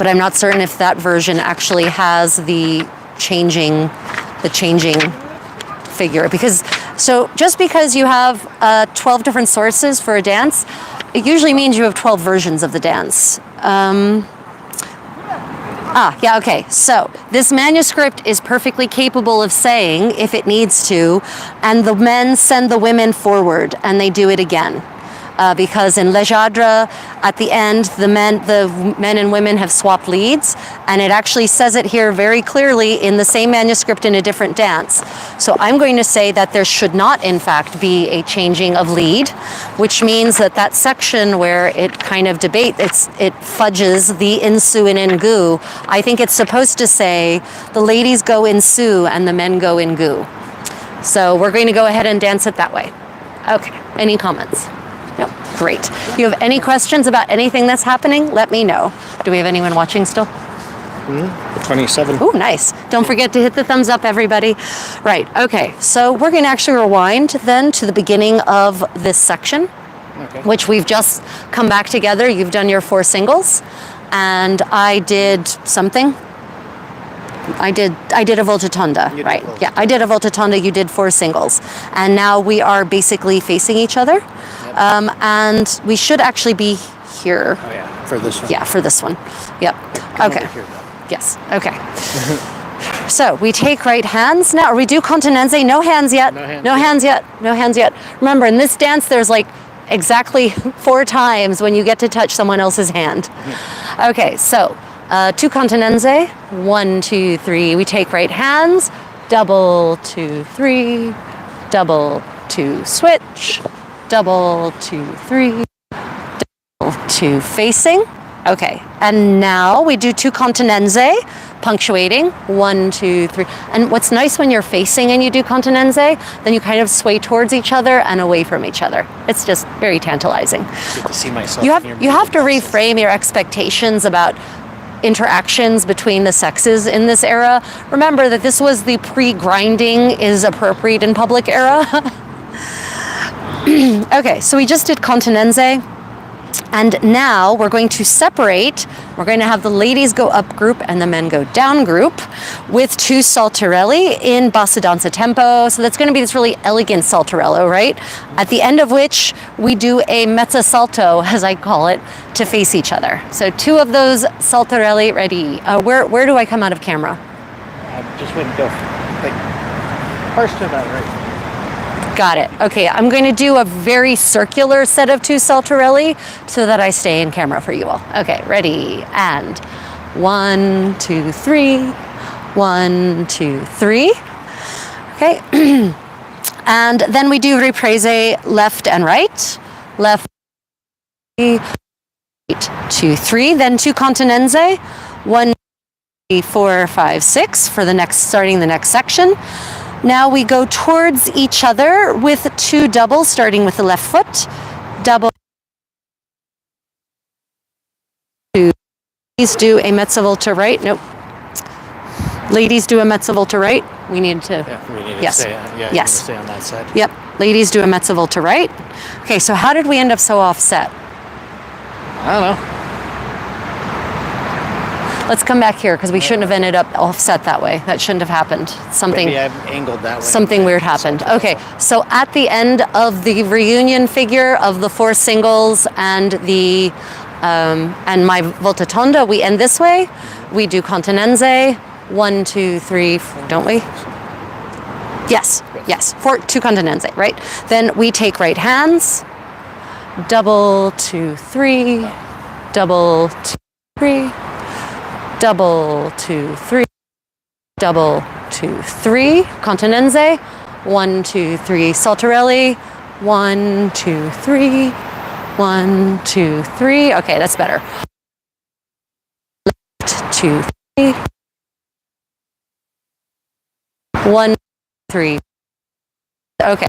I'm not certain if that version actually has the changing figure, because so just because you have 12 different sources for a dance, it usually means you have 12 versions of the dance. Yeah, okay. So this manuscript is perfectly capable of saying, if it needs to, and the men send the women forward, and they do it again. Because in Le Jadre, at the end, the men and women have swapped leads, and it actually says it here very clearly in the same manuscript in a different dance. So I'm going to say that there should not, in fact, be a changing of lead, which means that that section where it kind of it fudges the insu and ingu, I think it's supposed to say the ladies go insu and the men go ingu. So we're going to go ahead and dance it that way. Okay, any comments? No, great. If you have any questions about anything that's happening, let me know. Do we have anyone watching still? 27. Ooh, nice. Don't forget to hit the thumbs up, everybody. Right, okay. So we're going to actually rewind then to the beginning of this section, which we've just come back together. You've done your 4 singles, and I did something. I did a volta tonda, right? Yeah, I did a volta tonda, you did 4 singles. And now we are basically facing each other. And we should actually be here. Oh yeah, for this one. Yeah, for this one. Yep. Okay. Yes, okay. So we take right hands now, or we do continenze, no hands yet. No hands yet. Remember, in this dance, there's like exactly 4 times when you get to touch someone else's hand. Okay, so 2 continenze, 1, 2, 3. We take right hands, double, 2, 3, double, 2, switch, double, 2, 3, double, 2, facing. Okay, and now we do 2 continenze, punctuating, 1, 2, 3. And what's nice when you're facing and you do continenze, then you kind of sway towards each other and away from each other. It's just very tantalizing. Good to see myself. You have to reframe your expectations about interactions between the sexes in this era. Remember that this was the pre-grinding is appropriate in public era. Okay, so we just did continenze, and now we're going to separate. We're going to have the ladies go up group and the men go down group with 2 saltarelli in bassa danza tempo. So that's going to be this really elegant saltarello, right? At the end of which we do a mezza salto, as I call it, to face each other. So 2 of those saltarelli ready. Where do I come out of camera? I just wouldn't go first to that right. Got it. Okay, I'm going to do a very circular set of 2 saltarelli so that I stay in camera for you all. Okay, ready, and 1, 2, 3, 1, 2, 3. Okay, and then we do reprise left and right, left, 3, 2, 3, then 2 continenze, 1, 3, 4, 5, 6 for the next, starting the next section. Now we go towards each other with 2 doubles, starting with the left foot. Double. Ladies do a mezza volta right. Nope. Ladies do a mezza volta right. We need to. Yeah, we need to yes. stay. Yeah, yes. Stay on that side. Yep. Ladies do a mezza volta right. Okay, so how did we end up so offset? I don't know. Let's come back here because we shouldn't have ended up offset that way. That shouldn't have happened. Something. Maybe I've angled that way. Something weird happened. Okay, so at the end of the reunion figure of the 4 singles and the and my volta tonda, we end this way. We do continenze. 1, 2, 3, don't we? Yes, yes. 2 continenze, right? Then we take right hands. Double, 2, 3. Double, 2, 3. Double, 2, 3. Double, 2, 3. Continenze. 1, 2, 3. Saltarelli. 1, 2, 3. 1, 2, 3. Okay, that's better. Left, 2, 3. 1, 3. Okay.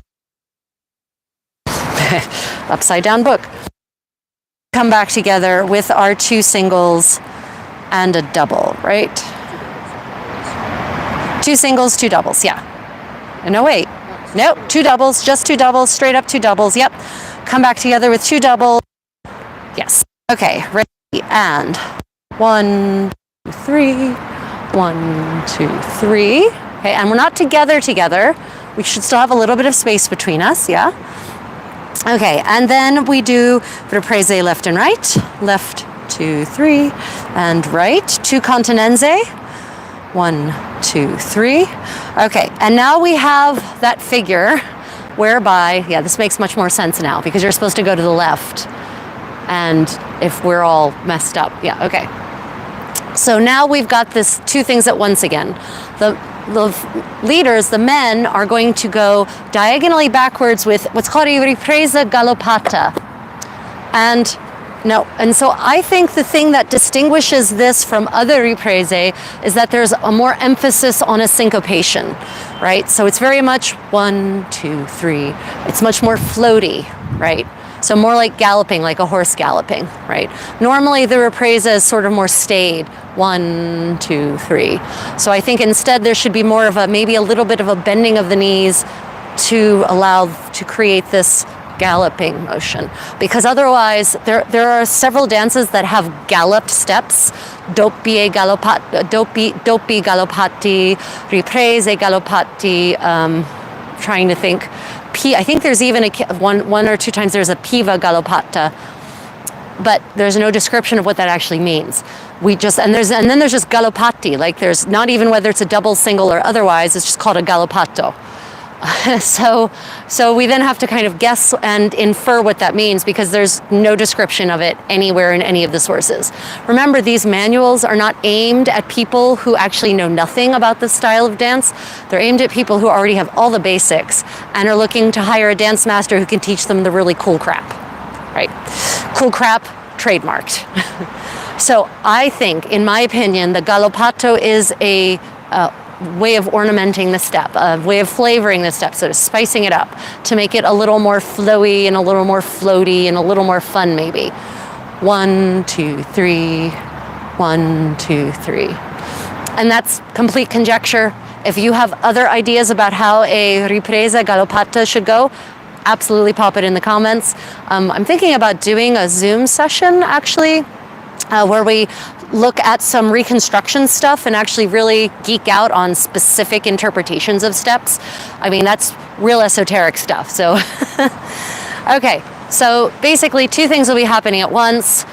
Upside down book. Come back together with our 2 singles and a double, right? 2 singles, 2 doubles, yeah. No, wait. Nope, 2 doubles, just 2 doubles, straight up 2 doubles, yep. Come back together with 2 doubles. Yes. Okay, ready, and 1, 2, 3. 1, 2, 3. Okay, and we're not together. We should still have a little bit of space between us, yeah? Okay, and then we do riprese left and right. Left, 2, 3, and right. 2 continenze. 1, 2, 3. Okay, and now we have that figure whereby, yeah, this makes much more sense now because you're supposed to go to the left. And if we're all messed up, yeah, okay. So now we've got this 2 things at once again. The leaders, the men, are going to go diagonally backwards with what's called a ripresa galoppata. And so I think the thing that distinguishes this from other riprese is that there's a more emphasis on a syncopation, right? So it's very much 1, 2, 3. It's much more floaty, right? So more like galloping, like a horse galloping, right? Normally the ripresa is sort of more staid, 1, 2, 3. So I think instead there should be more of maybe a little bit of a bending of the knees to create this galloping motion. Because otherwise there are several dances that have galloped steps. Doppie galoppati, riprese galoppati, trying to think. I think there's even one or 2 times there's a piva galoppata, but there's no description of what that actually means. And then there's just galoppati, like there's not even whether it's a double, single, or otherwise. It's just called a galoppato. So we then have to kind of guess and infer what that means because there's no description of it anywhere in any of the sources. Remember, these manuals are not aimed at people who actually know nothing about this style of dance. They're aimed at people who already have all the basics and are looking to hire a dance master who can teach them the really cool crap, right? Cool crap, trademarked. So I think, in my opinion, the galoppato is a way of ornamenting the step, a way of flavoring the step, sort of spicing it up to make it a little more flowy and a little more floaty and a little more fun maybe. 1, 2, 3, 1, 2, 3. And that's complete conjecture. If you have other ideas about how a ripresa galoppata should go, absolutely pop it in the comments. I'm thinking about doing a Zoom session actually, where we look at some reconstruction stuff and actually really geek out on specific interpretations of steps. I mean, that's real esoteric stuff. So, okay. So basically 2 things will be happening at once.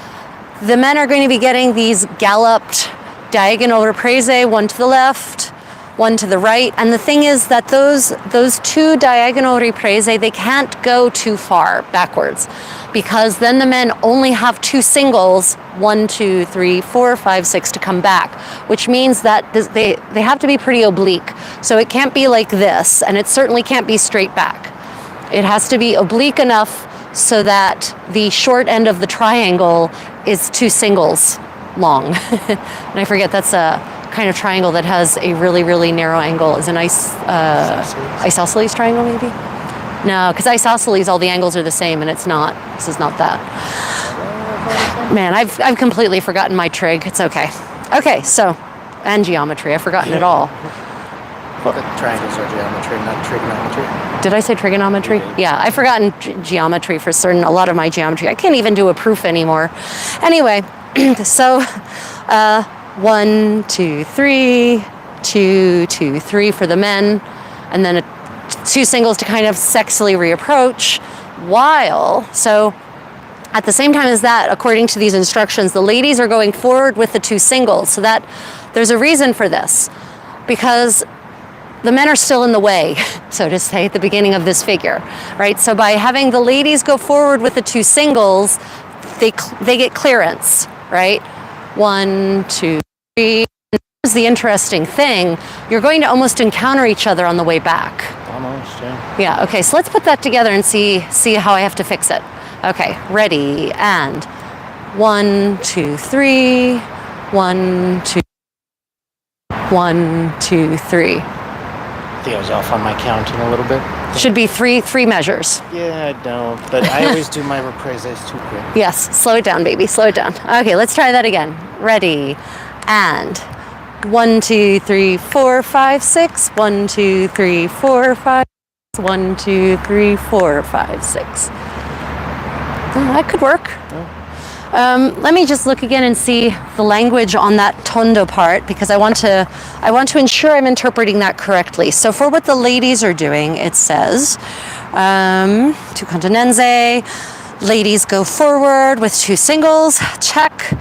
The men are going to be getting these galloped diagonal riprese, 1 to the left, 1 to the right. And the thing is that those 2 diagonal riprese, they can't go too far backwards because then the men only have 2 singles, 1, 2, 3, 4, 5, 6 to come back, which means that they have to be pretty oblique. So it can't be like this, and it certainly can't be straight back. It has to be oblique enough so that the short end of the triangle is 2 singles long. And I forget, that's a kind of triangle that has a really, really narrow angle. Is an isosceles triangle maybe? No, because isosceles, all the angles are the same, and it's not. This is not that. Man, I've completely forgotten my trig. It's okay. Okay, so, and geometry. I've forgotten it all. Triangles are geometry, not trigonometry. Did I say trigonometry? Yeah, I've forgotten geometry for certain. A lot of my geometry. I can't even do a proof anymore. Anyway, so 1, 2, 3, 2, 2, 3 for the men, and then 2 singles to kind of sexily reapproach. So at the same time as that, according to these instructions, the ladies are going forward with the 2 singles. So that there's a reason for this, because the men are still in the way, so to say, at the beginning of this figure, right? So by having the ladies go forward with the 2 singles, they get clearance, right? 1, 2, 3. And here's the interesting thing. You're going to almost encounter each other on the way back. Almost, yeah. Yeah, okay, so let's put that together and see how I have to fix it. Okay, ready, and 1, 2, 3, 1, 2, 1, 2, 3. I think I was off on my counting a little bit. Should be three measures. Yeah, I don't, but I always do my reprises too quick. Yes, slow it down, baby, slow it down. Okay, let's try that again. Ready, and 1, 2, 3, 4, 5, 6. 1, 2, 3, 4, 5. 1, 2, 3, 4, 5, 6. That could work. Let me just look again and see the language on that tondo part, because I want to ensure I'm interpreting that correctly. So for what the ladies are doing, it says, tu continenze, ladies go forward with 2 singles, check,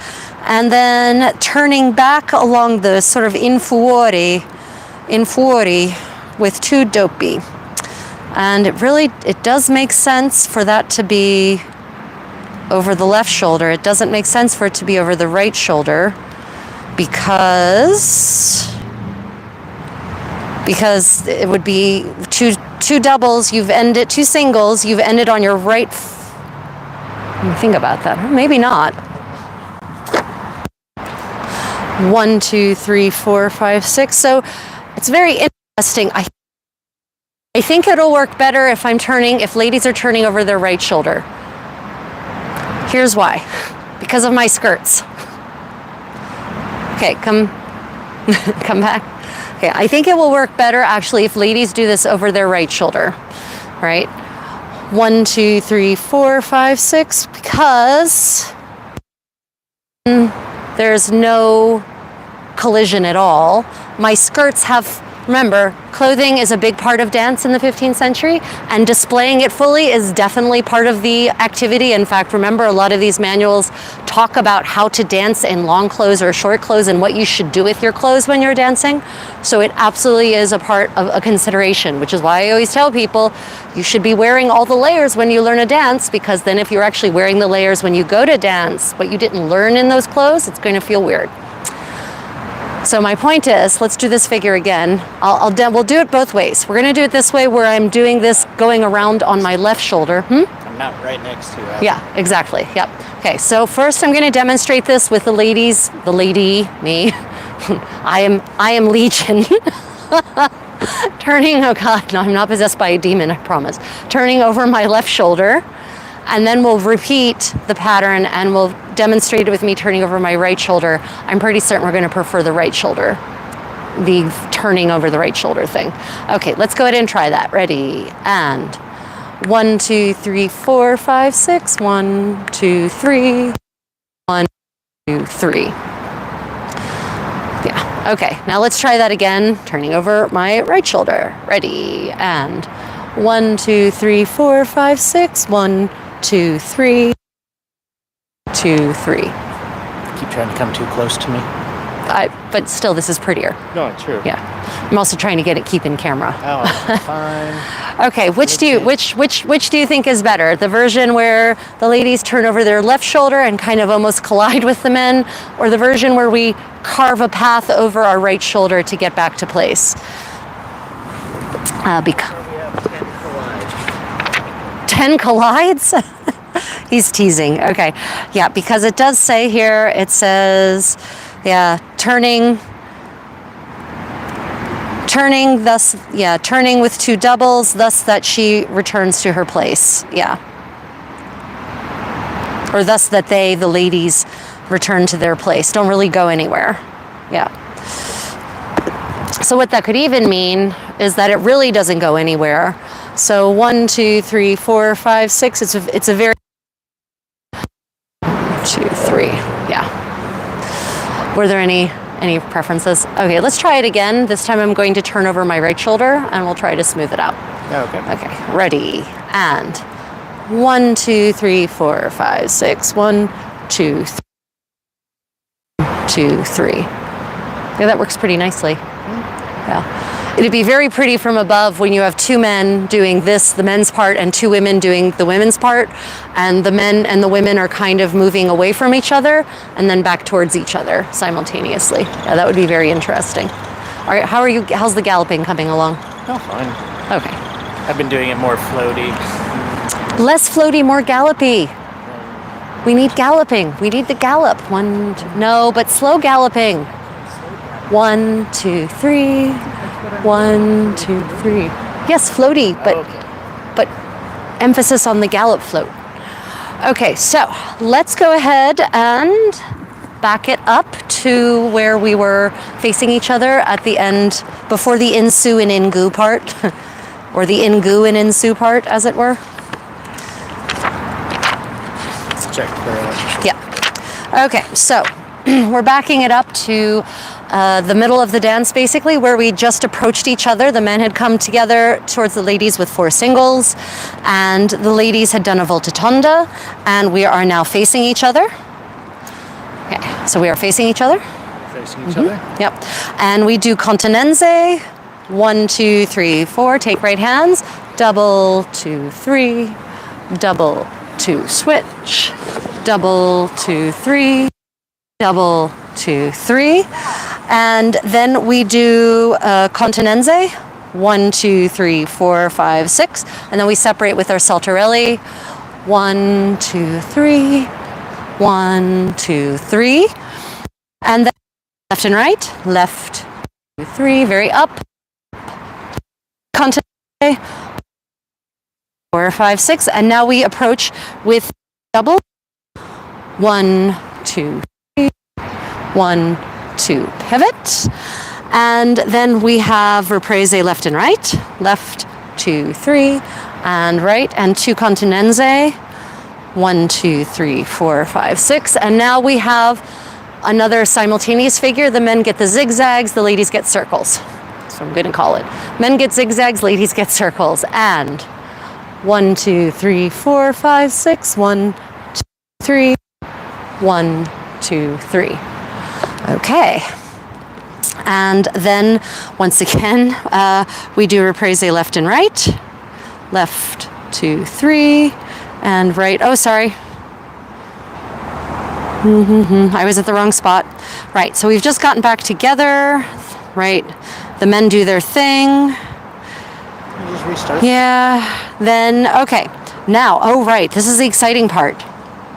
and then turning back along the sort of in fuori with 2 doppi. And it does make sense for that to be over the left shoulder. It doesn't make sense for it to be over the right shoulder because it would be two doubles, 2 singles, you've ended on your right. Let me think about that. Maybe not. 1, 2, 3, 4, 5, 6. So it's very interesting. I think it'll work better if ladies are turning over their right shoulder. Here's why. Because of my skirts. Okay, come back. Okay, I think it will work better actually if ladies do this over their right shoulder, right? 1, 2, 3, 4, 5, 6, because there's no collision at all. My skirts remember, clothing is a big part of dance in the 15th century, and displaying it fully is definitely part of the activity. In fact, remember, a lot of these manuals talk about how to dance in long clothes or short clothes and what you should do with your clothes when you're dancing. So it absolutely is a part of a consideration, which is why I always tell people you should be wearing all the layers when you learn a dance, because then if you're actually wearing the layers when you go to dance, but you didn't learn in those clothes, it's going to feel weird. So my point is, let's do this figure again. We'll do it both ways. We're going to do it this way, where I'm doing this going around on my left shoulder. I'm not right next to you. Yeah, exactly. Yep. Okay, so first I'm going to demonstrate this with the ladies. The lady, me. I am Legion. Turning, oh God, no, I'm not possessed by a demon, I promise. Turning over my left shoulder. And then we'll repeat the pattern and we'll demonstrate it with me turning over my right shoulder. I'm pretty certain we're going to prefer the right shoulder, the turning over the right shoulder thing. Okay, let's go ahead and try that. Ready, and 1, 2, 3, 4, 5, 6. 1, 2, 3. 1, 2, 3. Yeah, okay, now let's try that again, turning over my right shoulder. Ready, and 1, 2, 3, 4, 5, 6. 1, 2, 3, 2, 3. Keep trying to come too close to me. But still, this is prettier. No, true. Yeah, I'm also trying to keep in camera. Oh, fine. Okay, which do you think is better? The version where the ladies turn over their left shoulder and kind of almost collide with the men, or the version where we carve a path over our right shoulder to get back to place? Because 10 collides? He's teasing. Okay. Yeah, because it does say here, it says, yeah, turning with 2 doubles, thus that she returns to her place. Yeah. Or thus that the ladies, return to their place. Don't really go anywhere. Yeah. So what that could even mean is that it really doesn't go anywhere. So 1, 2, 3, 4, 5, 6. It's a very 2, 3. Yeah. Were there any Any preferences? Okay, let's try it again. This time I'm going to turn over my right shoulder and we'll try to smooth it out. Okay. Okay, ready, and 1, 2, 3, 4, 5, 6. 1, 2, 3, 2, 3. Yeah, that works pretty nicely. Yeah. It'd be very pretty from above when you have two men doing this, the men's part, and two women doing the women's part, and the men and the women are kind of moving away from each other and then back towards each other simultaneously. Yeah, that would be very interesting. All right, how's the galloping coming along? Oh, fine. Okay. I've been doing it more floaty. Less floaty, more gallopy. We need galloping. We need the gallop. No, but slow galloping. 1, 2, 3. 1, 2, 3. Yes, floaty, but emphasis on the gallop float. Okay, so let's go ahead and back it up to where we were facing each other at the end, before the insu and ingu part, or the ingu and insu part, as it were. Let's check for Yeah. Okay, so we're backing it up to the middle of the dance, basically, where we just approached each other. The men had come together towards the ladies with 4 singles, and the ladies had done a voltatonda, and we are now facing each other. Okay, so we are facing each other. facing each other. Yep, and we do continenze. 1, 2, 3, 4. Take right hands. Double, 2, 3. Double, 2, switch. Double, 2, 3. Double, 2, 3. And then we do continenze, 1, 2, 3, 4, 5, 6. And then we separate with our saltarelli, 1, 2, 3, 1, 2, 3. And then left and right, left, 2, 3, very up. Continenze, 4, 5, 6. And now we approach with double, 1, 2, 3, 1, 2, pivot, and then we have reprise left and right, left, 2, 3, and right, and 2 continenze, 1, 2, 3, 4, 5, 6, and now we have another simultaneous figure. The men get the zigzags, the ladies get circles. So I'm going to call it. Men get zigzags, ladies get circles, and 1, 2, 3, 4, 5, 6, 1, 2, 3, 1, 2, 3. Okay, and then once again we do reprise left and right, left, 2, 3, and right. Oh, sorry, I was at the wrong spot. Right, so we've just gotten back together. Right, the men do their thing. Just restart. Yeah, then okay, now, oh right, this is the exciting part.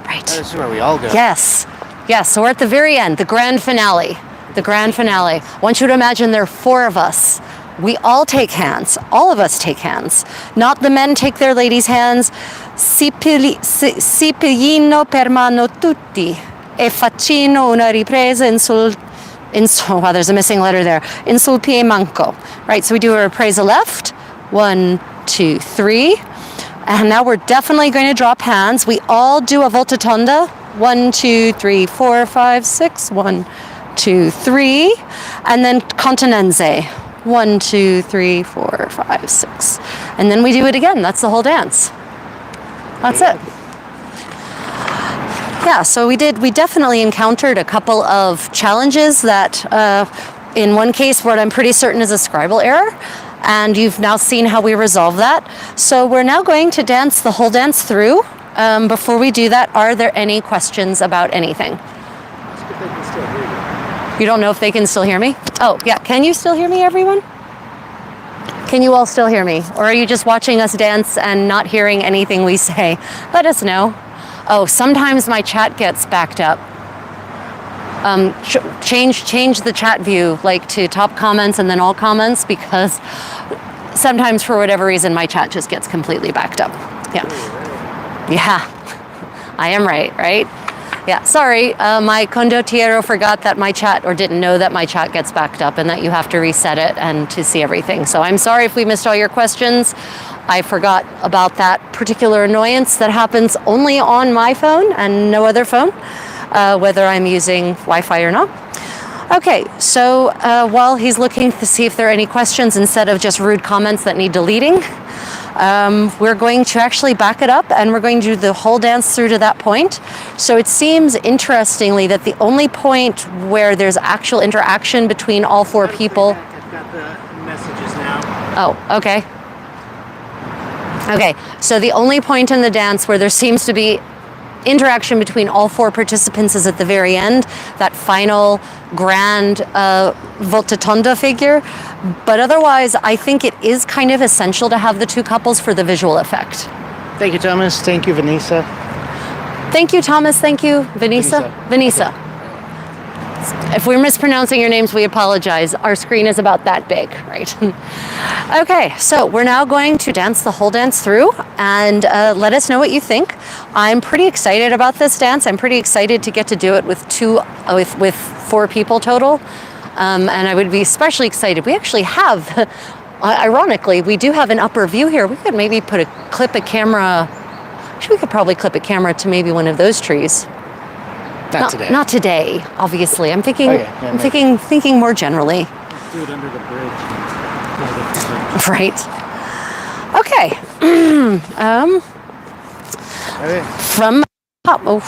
Right, This is where we all go. yes. Yes, so we're at the very end, the grand finale. The grand finale. I want you to imagine there are 4 of us. We all take hands. All of us take hands. Not the men take their ladies' hands. Si piglino per mano tutti e faccino una ripresa wow, there's a missing letter there. In sul pie manco. Right, so we do a represa left. 1, 2, 3. And now we're definitely going to drop hands. We all do a voltatonda. 1, 2, 3, 4, 5, 6. 1, 2, 3. And then continenze. 1, 2, 3, 4, 5, 6. And then we do it again. That's the whole dance. That's it. Yeah, so we definitely encountered a couple of challenges that in one case what I'm pretty certain is a scribal error. And you've now seen how we resolve that. So we're now going to dance the whole dance through. Before we do that, are there any questions about anything? You don't know if they can still hear me? Oh, yeah. Can you still hear me, everyone? Can you all still hear me? Or are you just watching us dance and not hearing anything we say? Let us know. Oh, sometimes my chat gets backed up. Change the chat view, like to top comments and then all comments, because sometimes for whatever reason my chat just gets completely backed up. Yeah, I am right? Yeah, sorry, my condottiero forgot that my chat, or didn't know that my chat gets backed up and that you have to reset it and to see everything. So I'm sorry if we missed all your questions. I forgot about that particular annoyance that happens only on my phone and no other phone, whether I'm using Wi-Fi or not. Okay, so while he's looking to see if there are any questions instead of just rude comments that need deleting, we're going to actually back it up and we're going to do the whole dance through to that point. So it seems interestingly that the only point where there's actual interaction between all four people. I've got the messages now. Oh, okay. Okay, so the only point in the dance where there seems to be interaction between all four participants is at the very end, that final grand volta tonda figure. But otherwise, I think it is kind of essential to have the two couples for the visual effect. Thank you, Thomas. Thank you, Vanessa. Thank you, Thomas. Thank you, Vanessa. Vanessa. Okay. If we're mispronouncing your names, we apologize. Our screen is about that big, right? Okay, so we're now going to dance the whole dance through and let us know what you think. I'm pretty excited about this dance. I'm pretty excited to get to do it with with 4 people total. And I would be especially excited. We actually have, ironically, we do have an upper view here. We could maybe clip a camera. Actually, we could probably clip a camera to maybe one of those trees. Not today. Not today, obviously. I'm thinking. Okay, yeah, I'm thinking more generally. Let's do it under the bridge. Right. Okay. Okay. From oh,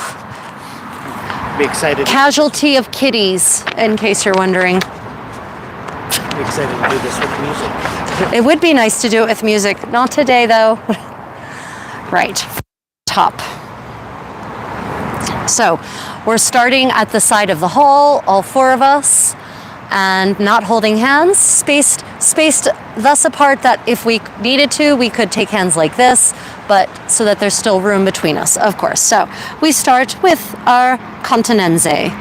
Be excited. casualty of kitties, in case you're wondering. Be excited to do this with music. It would be nice to do it with music. Not today, though. Right. Top. So we're starting at the side of the hall, all 4 of us, and not holding hands, spaced thus apart that if we needed to, we could take hands like this, but so that there's still room between us, of course. So we start with our Continenze.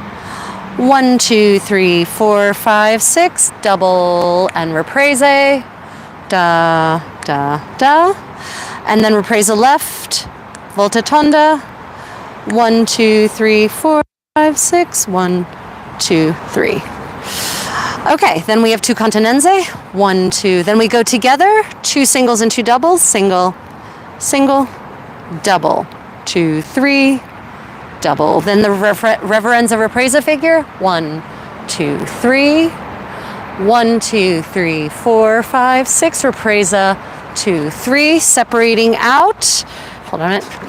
1, 2, 3, 4, 5, 6, double and reprise, da, da, da, and then reprise left, volta tonda. 1, 2, 3, 4, 5, 6. 1, 2, 3. Okay, then we have 2 continenze. 1, 2. Then we go together. 2 singles and 2 doubles. Single, single, double. 2, 3, double. Then the reverenza represa figure. 1, 2, 3. 1, 2, 3, 4, 5, 6. Represa. 2, 3. Separating out. Hold on a minute.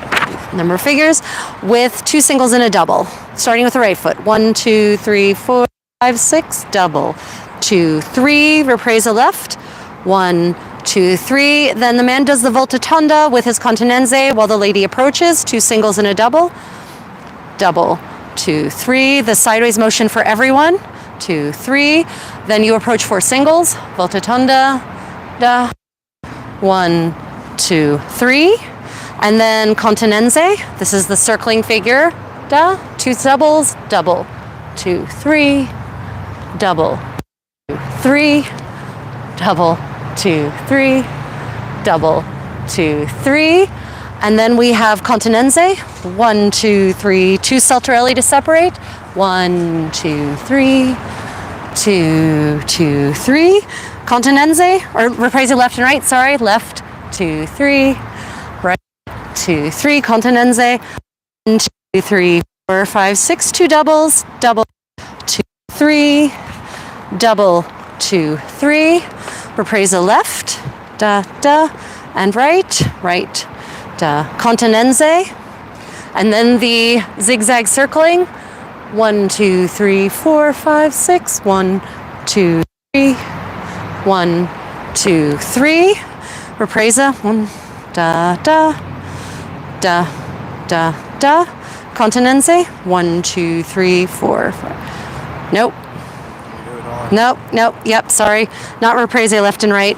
Number of figures with 2 singles and a double. Starting with the right foot. 1, 2, 3, 4, 5, 6, double. 2, 3, represa left. 1, 2, 3. Then the man does the volta tonda with his continenze while the lady approaches. 2 singles and a double. Double. 2, 3. The sideways motion for everyone. 2, 3. Then you approach 4 singles. Volta tonda. Da. 1, 2, 3. And then continenze, this is the circling figure, da, 2 doubles, double, 2, 3, double, 2, 3, double, 2, 3, double, 2, 3. And then we have continenze, 1, 2, 3, 2 saltarelli to separate, 1, 2, 3, 2, 2, 3. Continenze, or reprise left and right, sorry, left, 2, 3, 2, 3, continenze, 1, 2, 3, 4, 5, 6, 2 doubles, double, 2, 3, double, 2, 3, represa left, da, da, and right, right, da, continenze, and then the zigzag circling, 1, 2, 3, 4, 5, 6, 1, 2, 3, 1, 2, 3, represa, 1, da, da, da, da, da. Continenze. 1, 2, 3, 4, 5. Nope. Nope. Yep. Sorry. Not reprise left and right.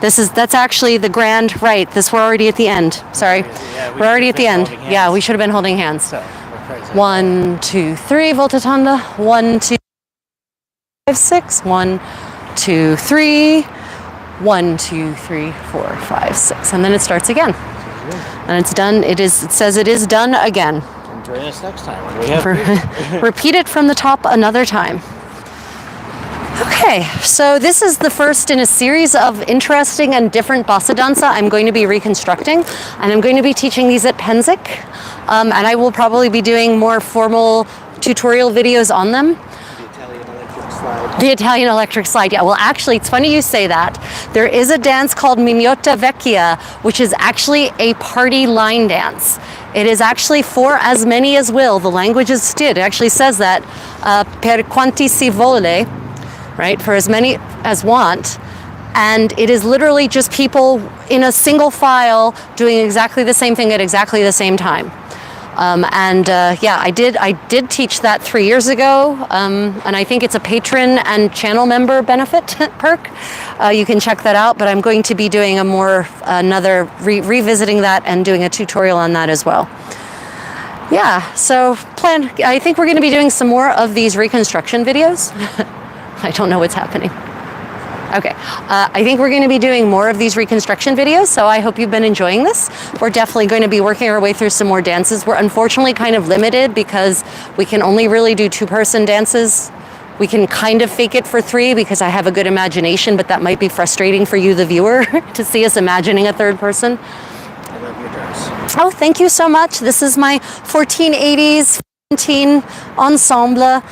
That's actually the grand right. We're already at the end. Sorry. Yeah, we're already at the end. Yeah, we should have been holding hands. So, 1, 2, 3. Volta tonda. 1, 2, 5, 6. 1, 2, 3. 1, 2, 3, 4, 5, 6. And then it starts again. And it's done. It says it is done again. Join us next time when we have repeat it from the top another time. Okay, so this is the first in a series of interesting and different bossa danza I'm going to be reconstructing, and I'm going to be teaching these at Penzic, and I will probably be doing more formal tutorial videos on them. slide. The Italian electric slide, yeah. Well, actually, it's funny you say that. There is a dance called Mignotta Vecchia, which is actually a party line dance. It is actually for as many as will. The language is stood. It actually says that, per quanti si vole, right? For as many as want. And it is literally just people in a single file doing exactly the same thing at exactly the same time. Yeah, I did teach that 3 years ago, and I think it's a patron and channel member benefit perk. You can check that out, but I'm going to be doing revisiting that and doing a tutorial on that as well. Yeah, so I think we're going to be doing some more of these reconstruction videos. I don't know what's happening. Okay, I think we're going to be doing more of these reconstruction videos, so I hope you've been enjoying this. We're definitely going to be working our way through some more dances. We're unfortunately kind of limited because we can only really do two-person dances. We can kind of fake it for three because I have a good imagination, but that might be frustrating for you, the viewer, to see us imagining a third person. I love your dress. Oh, thank you so much. This is my 1480s ensemble.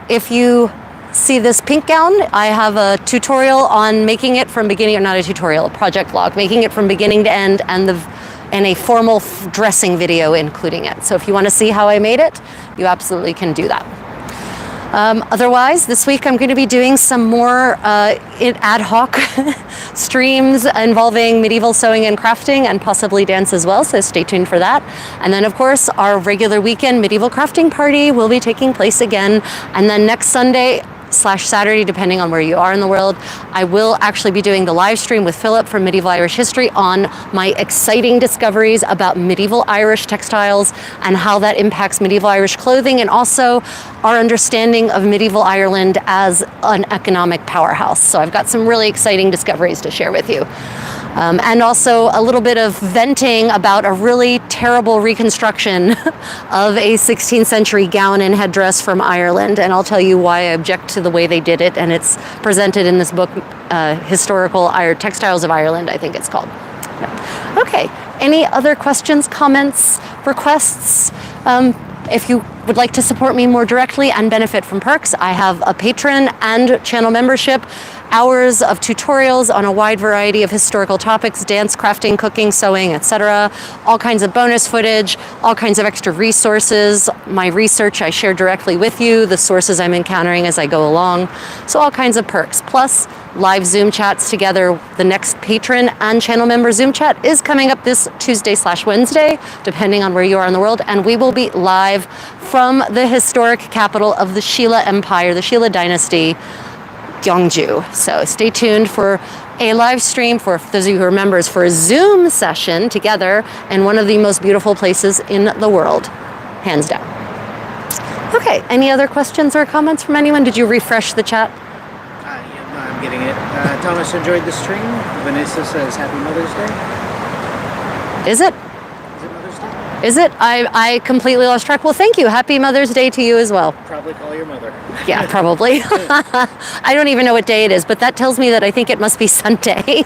If you see this pink gown, I have a tutorial on making it from beginning, or not a tutorial, a project vlog, making it from beginning to end, and a formal dressing video including it. So if you want to see how I made it, you absolutely can do that. Otherwise, this week I'm going to be doing some more ad hoc streams involving medieval sewing and crafting and possibly dance as well, so stay tuned for that. And then, of course, our regular weekend medieval crafting party will be taking place again. And then next Sunday/Saturday, depending on where you are in the world, I will actually be doing the live stream with Philip from Medieval Irish History on my exciting discoveries about medieval Irish textiles and how that impacts medieval Irish clothing, and also our understanding of medieval Ireland as an economic powerhouse. So I've got some really exciting discoveries to share with you. And also a little bit of venting about a really terrible reconstruction of a 16th century gown and headdress from Ireland. And I'll tell you why I object to the way they did it. And it's presented in this book, Historical Textiles of Ireland, I think it's called. Okay, any other questions, comments, requests? If you would like to support me more directly and benefit from perks, I have a patron and channel membership, hours of tutorials on a wide variety of historical topics, dance, crafting, cooking, sewing, etc. All kinds of bonus footage, all kinds of extra resources. My research I share directly with you, the sources I'm encountering as I go along. So all kinds of perks. Plus live Zoom chats together. The next patron and channel member Zoom chat is coming up this Tuesday/Wednesday, depending on where you are in the world. And we will be live from the historic capital of the Sheila Empire, the Sheila Dynasty, Gyeongju. So stay tuned for a live stream, for those of you who are members, for a Zoom session together in one of the most beautiful places in the world, hands down. Okay, any other questions or comments from anyone? Did you refresh the chat? Yeah, no, I'm getting it. Thomas enjoyed the stream. Vanessa says Happy Mother's Day. Is it? Is it Mother's Day? Is it? I completely lost track. Well, thank you. Happy Mother's Day to you as well. Probably call your mother. Yeah, probably. I don't even know what day it is, but that tells me that I think it must be Sunday. It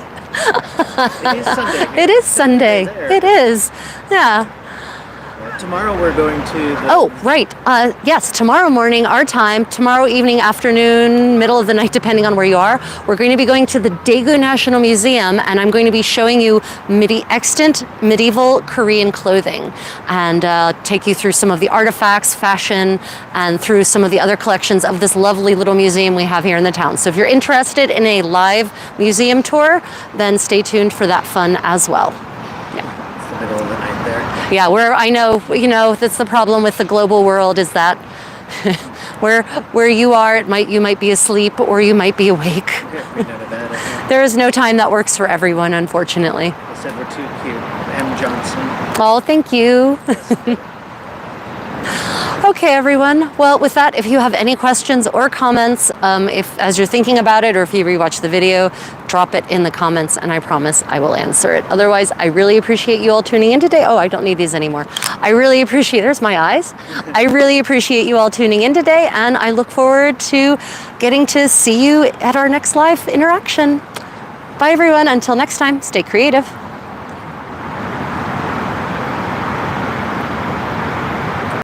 is Sunday. It is Sunday. It is. Yeah. Tomorrow we're going to the... Oh, right. Yes, tomorrow morning, our time, tomorrow evening, afternoon, middle of the night, depending on where you are, we're going to be going to the Daegu National Museum, and I'm going to be showing you extant medieval Korean clothing and take you through some of the artifacts, fashion, and through some of the other collections of this lovely little museum we have here in the town. So if you're interested in a live museum tour, then stay tuned for that fun as well. It's the middle of the night there. Yeah, I know, that's the problem with the global world, is that where you are, you might be asleep or you might be awake. There is no time that works for everyone, unfortunately. I said we're too cute. M. Johnson. Oh, thank you. Okay, everyone. Well, with that, if you have any questions or comments, as you're thinking about it, or if you rewatch the video, drop it in the comments, and I promise I will answer it. Otherwise, I really appreciate you all tuning in today. Oh, I don't need these anymore. I really appreciate, there's my eyes. I really appreciate you all tuning in today, and I look forward to getting to see you at our next live interaction. Bye, everyone. Until next time, stay creative.